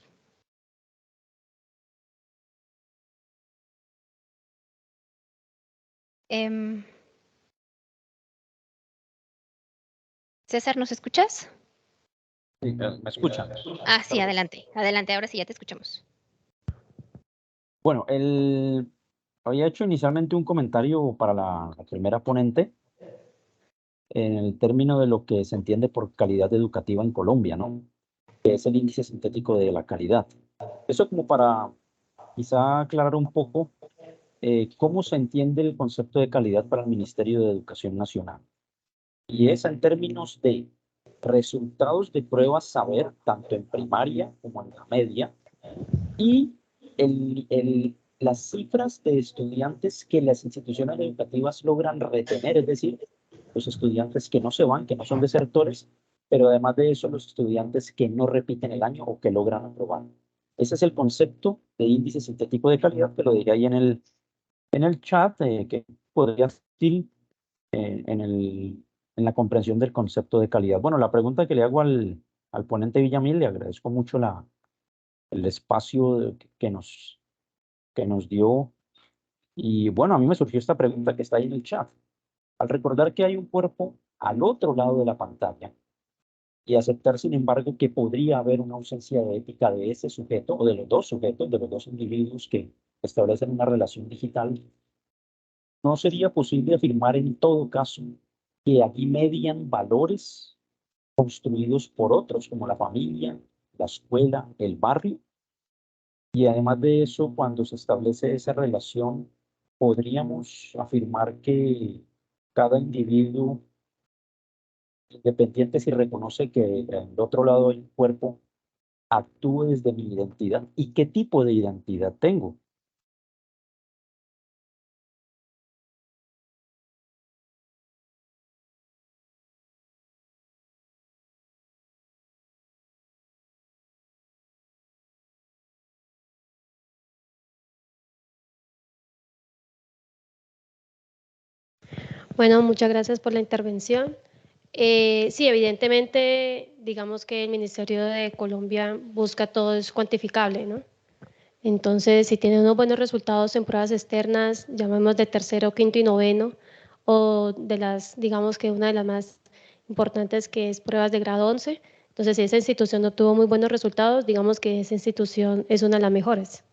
César, ¿nos escuchas? Sí, ¿me escuchan? Ah, sí, adelante. Adelante, ahora sí ya te escuchamos. Bueno, había hecho inicialmente un comentario para la primera ponente en el término de lo que se entiende por calidad educativa en Colombia, ¿no? Que es el índice sintético de la calidad. Eso como para quizá aclarar un poco cómo se entiende el concepto de calidad para el Ministerio de Educación Nacional. Y es en términos de resultados de pruebas saber, tanto en primaria como en la media, y las cifras de estudiantes que las instituciones educativas logran retener, es decir, los estudiantes que no se van, que no son desertores, pero además de eso, los estudiantes que no repiten el año o que logran aprobar. Ese es el concepto de índice sintético de calidad, que lo diré ahí en el chat, que podría ser en la comprensión del concepto de calidad. Bueno, la pregunta que le hago al ponente Villamil, le agradezco mucho el espacio que nos dio. Y bueno, a mí me surgió esta pregunta que está ahí en el chat. Al recordar que hay un cuerpo al otro lado de la pantalla y aceptar, sin embargo, que podría haber una ausencia de ética de ese sujeto o de los dos sujetos, de los dos individuos que establecen una relación digital, ¿no sería posible afirmar en todo caso que aquí median valores construidos por otros, como la familia, la escuela, el barrio? Y además de eso, cuando se establece esa relación, podríamos afirmar que cada individuo, independiente si reconoce que del otro lado del cuerpo, actúe desde mi identidad y qué tipo de identidad tengo. Bueno, muchas gracias por la intervención. Sí, evidentemente, digamos que el Ministerio de Colombia busca todo es cuantificable, ¿no? Entonces, si tiene unos buenos resultados en pruebas externas, llamemos de tercero, quinto y noveno, o de las, digamos que una de las más importantes que es pruebas de grado 11, entonces si esa institución no tuvo muy buenos resultados, digamos que esa institución es una de las mejores.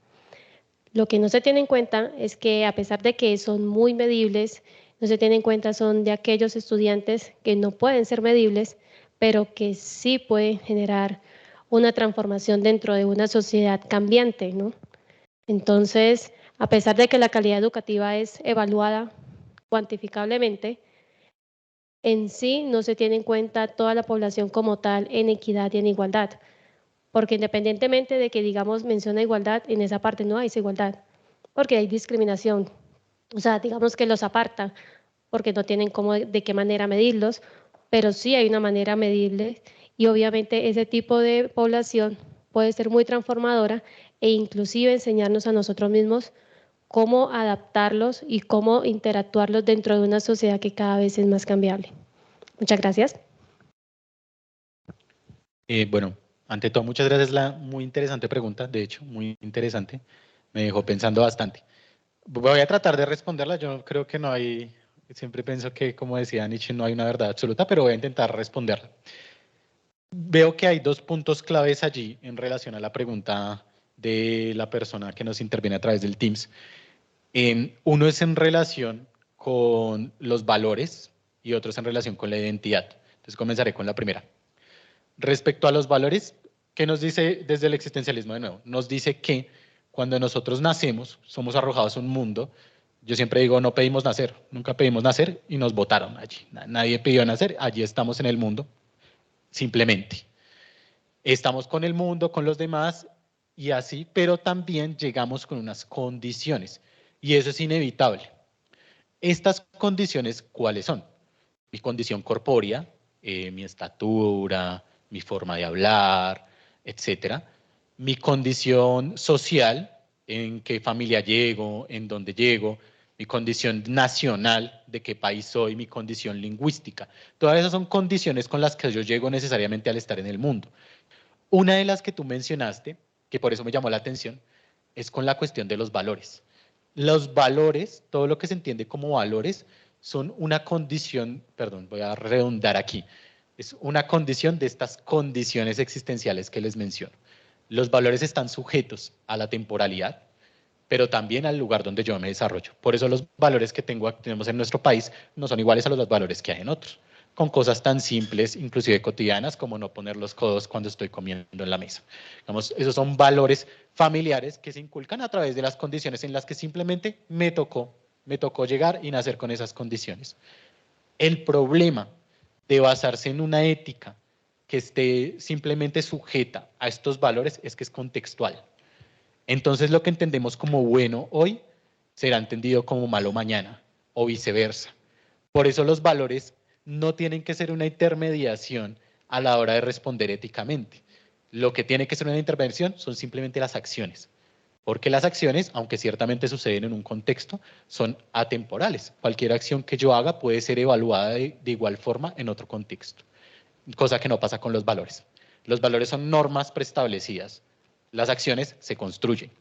Lo que no se tiene en cuenta es que a pesar de que son muy medibles, no se tiene en cuenta son de aquellos estudiantes que no pueden ser medibles, pero que sí pueden generar una transformación dentro de una sociedad cambiante, ¿no? Entonces, a pesar de que la calidad educativa es evaluada cuantificablemente, en sí no se tiene en cuenta toda la población como tal en equidad y en igualdad, porque independientemente de que, digamos, menciona igualdad, en esa parte no hay igualdad, porque hay discriminación. O sea, digamos que los aparta, porque no tienen cómo, de qué manera medirlos, pero sí hay una manera medible y obviamente ese tipo de población puede ser muy transformadora e inclusive enseñarnos a nosotros mismos cómo adaptarlos y cómo interactuarlos dentro de una sociedad que cada vez es más cambiable. Muchas gracias. Bueno, ante todo, muchas gracias. La muy interesante pregunta, de hecho, muy interesante. Me dejó pensando bastante. Voy a tratar de responderla. Yo creo que no hay, siempre pienso que, como decía Nietzsche, no hay una verdad absoluta, pero voy a intentar responderla. Veo que hay dos puntos claves allí en relación a la pregunta de la persona que nos interviene a través del Teams. Uno es en relación con los valores y otro es en relación con la identidad. Entonces comenzaré con la primera. Respecto a los valores, ¿qué nos dice desde el existencialismo de nuevo? Nos dice que cuando nosotros nacemos, somos arrojados a un mundo. Yo siempre digo, no pedimos nacer, nunca pedimos nacer y nos botaron allí. Nadie pidió nacer, allí estamos en el mundo, simplemente. Estamos con el mundo, con los demás y así, pero también llegamos con unas condiciones y eso es inevitable. Estas condiciones, ¿cuáles son? Mi condición corpórea, mi estatura, mi forma de hablar, etcétera. Mi condición social, en qué familia llego, en dónde llego, mi condición nacional, de qué país soy, mi condición lingüística. Todas esas son condiciones con las que yo llego necesariamente al estar en el mundo. Una de las que tú mencionaste, que por eso me llamó la atención, es con la cuestión de los valores. Los valores, todo lo que se entiende como valores, son una condición, perdón, voy a redundar aquí, es una condición de estas condiciones existenciales que les menciono. Los valores están sujetos a la temporalidad, pero también al lugar donde yo me desarrollo. Por eso los valores que tenemos en nuestro país no son iguales a los valores que hay en otros, con cosas tan simples, inclusive cotidianas, como no poner los codos cuando estoy comiendo en la mesa. Digamos, esos son valores familiares que se inculcan a través de las condiciones en las que simplemente me tocó llegar y nacer con esas condiciones. El problema de basarse en una ética que esté simplemente sujeta a estos valores es que es contextual. Entonces lo que entendemos como bueno hoy será entendido como malo mañana o viceversa. Por eso los valores no tienen que ser una intermediación a la hora de responder éticamente. Lo que tiene que ser una intervención son simplemente las acciones. Porque las acciones, aunque ciertamente suceden en un contexto, son atemporales. Cualquier acción que yo haga puede ser evaluada de igual forma en otro contexto, cosa que no pasa con los valores. Los valores son normas preestablecidas. Las acciones se construyen.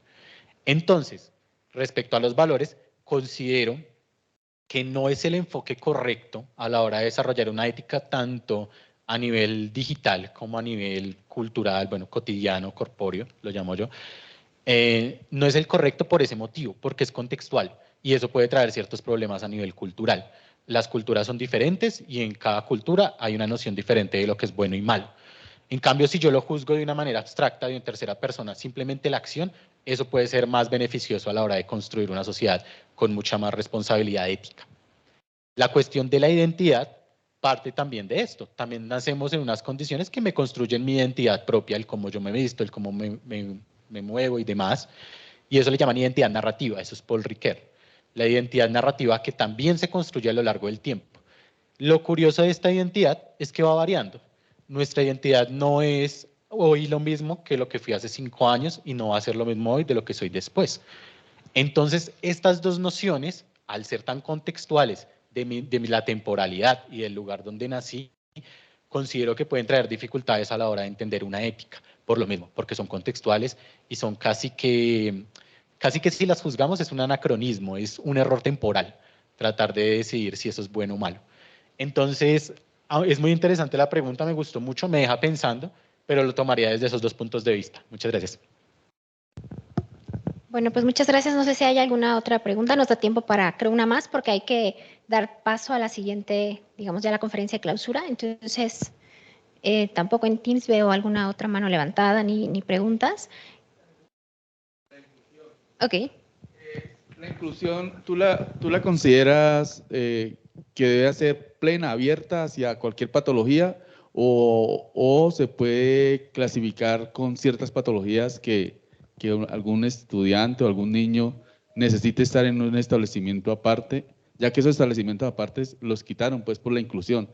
Entonces, respecto a los valores, considero que no es el enfoque correcto a la hora de desarrollar una ética tanto a nivel digital como a nivel cultural, bueno, cotidiano, corpóreo, lo llamo yo. No es el correcto por ese motivo, porque es contextual y eso puede traer ciertos problemas a nivel cultural. Las culturas son diferentes y en cada cultura hay una noción diferente de lo que es bueno y malo. En cambio, si yo lo juzgo de una manera abstracta, de una tercera persona, simplemente la acción, eso puede ser más beneficioso a la hora de construir una sociedad con mucha más responsabilidad ética. La cuestión de la identidad parte también de esto. También nacemos en unas condiciones que me construyen mi identidad propia, el cómo yo me visto, el cómo me muevo y demás. Y eso le llaman identidad narrativa, eso es Paul Ricoeur. La identidad narrativa que también se construye a lo largo del tiempo. Lo curioso de esta identidad es que va variando. Nuestra identidad no es hoy lo mismo que lo que fui hace 5 años y no va a ser lo mismo hoy de lo que soy después. Entonces, estas dos nociones, al ser tan contextuales de la temporalidad y del lugar donde nací, considero que pueden traer dificultades a la hora de entender una ética, por lo mismo, porque son contextuales y son casi que si las juzgamos es un anacronismo, es un error temporal, tratar de decidir si eso es bueno o malo. Entonces, es muy interesante la pregunta, me gustó mucho, me deja pensando, pero lo tomaría desde esos dos puntos de vista. Muchas gracias. Bueno, pues muchas gracias. No sé si hay alguna otra pregunta. Nos da tiempo para, creo, una más, porque hay que dar paso a la siguiente, digamos, ya la conferencia de clausura. Entonces, tampoco en Teams veo alguna otra mano levantada ni preguntas. Ok. La inclusión, ¿tú la consideras que debe ser plena, abierta hacia cualquier patología o se puede clasificar con ciertas patologías que algún estudiante o algún niño necesite estar en un establecimiento aparte, ya que esos establecimientos aparte los quitaron pues por la inclusión?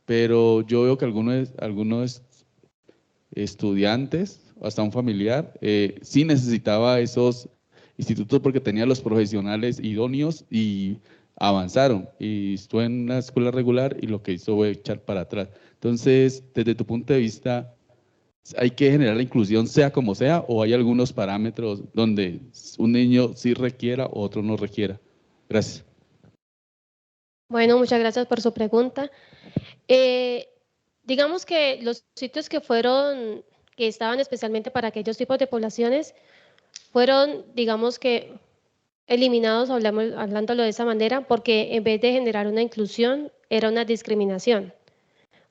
Pero yo veo que algunos estudiantes, hasta un familiar, sí necesitaba esos institutos porque tenía los profesionales idóneos y avanzaron. Y estuve en una escuela regular y lo que hizo fue echar para atrás. Entonces, desde tu punto de vista, ¿hay que generar la inclusión sea como sea o hay algunos parámetros donde un niño sí requiera o otro no requiera? Gracias. Bueno, muchas gracias por su pregunta. Digamos que los sitios que estaban especialmente para aquellos tipos de poblaciones, fueron, digamos que, eliminados, hablándolo de esa manera, porque en vez de generar una inclusión, era una discriminación.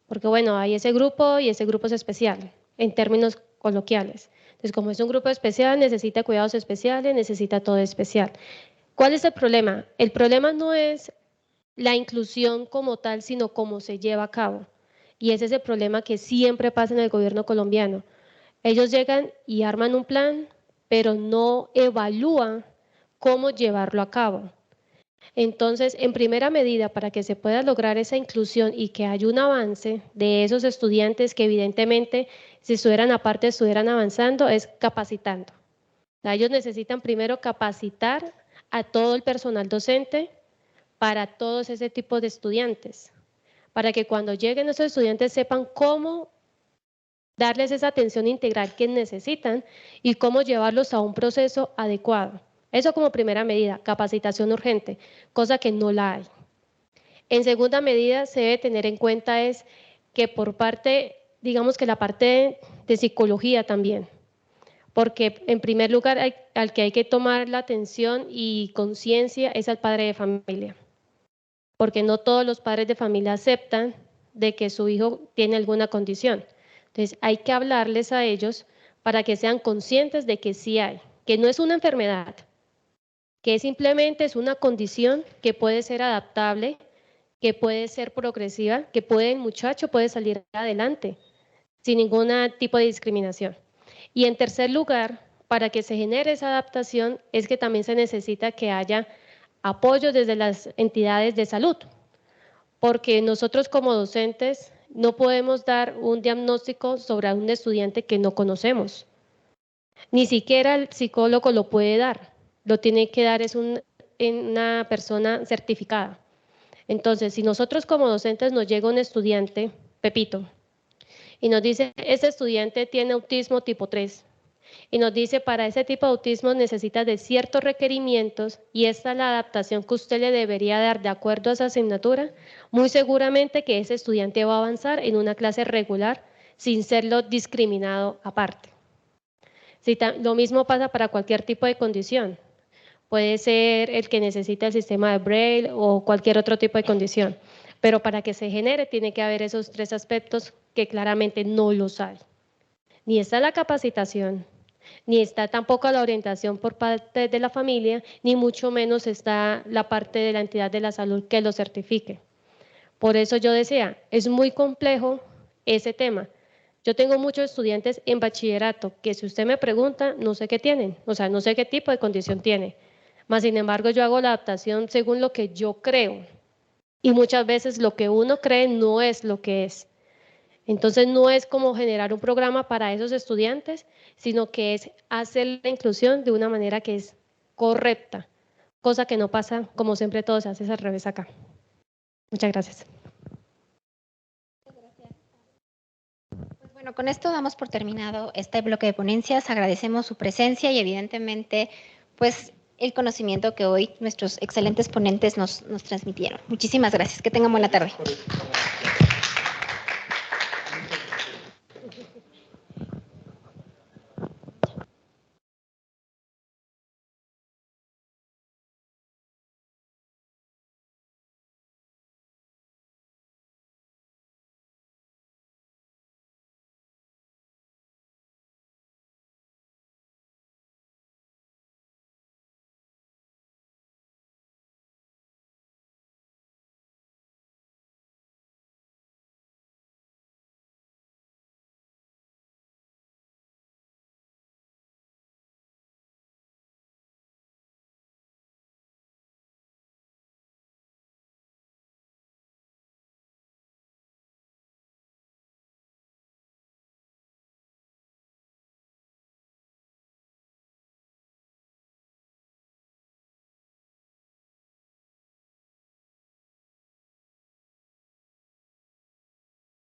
Porque bueno, hay ese grupo y ese grupo es especial, en términos coloquiales. Entonces, como es un grupo especial, necesita cuidados especiales, necesita todo especial. ¿Cuál es el problema? El problema no es la inclusión como tal, sino cómo se lleva a cabo. Y ese es el problema que siempre pasa en el gobierno colombiano. Ellos llegan y arman un plan, pero no evalúan cómo llevarlo a cabo. Entonces, en primera medida, para que se pueda lograr esa inclusión y que haya un avance de esos estudiantes que evidentemente, si estuvieran aparte, estuvieran avanzando, es capacitando. Ellos necesitan primero capacitar a todo el personal docente para todos ese tipo de estudiantes, para que cuando lleguen esos estudiantes sepan cómo darles esa atención integral que necesitan y cómo llevarlos a un proceso adecuado. Eso como primera medida, capacitación urgente, cosa que no la hay. En segunda medida, se debe tener en cuenta es que por parte, digamos que la parte de psicología también, porque en primer lugar al que hay que tomar la atención y conciencia es al padre de familia, porque no todos los padres de familia aceptan de que su hijo tiene alguna condición. Entonces hay que hablarles a ellos para que sean conscientes de que sí hay, que no es una enfermedad, que simplemente es una condición que puede ser adaptable, que puede ser progresiva, que el muchacho puede salir adelante sin ningún tipo de discriminación. Y en tercer lugar, para que se genere esa adaptación, es que también se necesita que haya apoyo desde las entidades de salud, porque nosotros como docentes no podemos dar un diagnóstico sobre un estudiante que no conocemos. Ni siquiera el psicólogo lo puede dar. Lo tiene que dar una persona certificada. Entonces, si nosotros como docentes nos llega un estudiante, Pepito, y nos dice, ese estudiante tiene autismo tipo 3, y nos dice, para ese tipo de autismo necesita de ciertos requerimientos y esta es la adaptación que usted le debería dar de acuerdo a esa asignatura, muy seguramente que ese estudiante va a avanzar en una clase regular sin serlo discriminado aparte. Lo mismo pasa para cualquier tipo de condición. Puede ser el que necesita el sistema de Braille o cualquier otro tipo de condición. Pero para que se genere tiene que haber esos tres aspectos que claramente no los hay. Ni está la capacitación, ni está tampoco la orientación por parte de la familia, ni mucho menos está la parte de la entidad de la salud que lo certifique. Por eso yo decía, es muy complejo ese tema. Yo tengo muchos estudiantes en bachillerato que si usted me pregunta, no sé qué tienen, o sea, no sé qué tipo de condición tiene. Mas, sin embargo, yo hago la adaptación según lo que yo creo. Y muchas veces lo que uno cree no es lo que es. Entonces, no es como generar un programa para esos estudiantes, sino que es hacer la inclusión de una manera que es correcta, cosa que no pasa, como siempre todo se hace al revés acá. Muchas gracias. Pues bueno, con esto damos por terminado este bloque de ponencias. Agradecemos su presencia y evidentemente, pues, el conocimiento que hoy nuestros excelentes ponentes nos transmitieron. Muchísimas gracias. Que tengan buena tarde.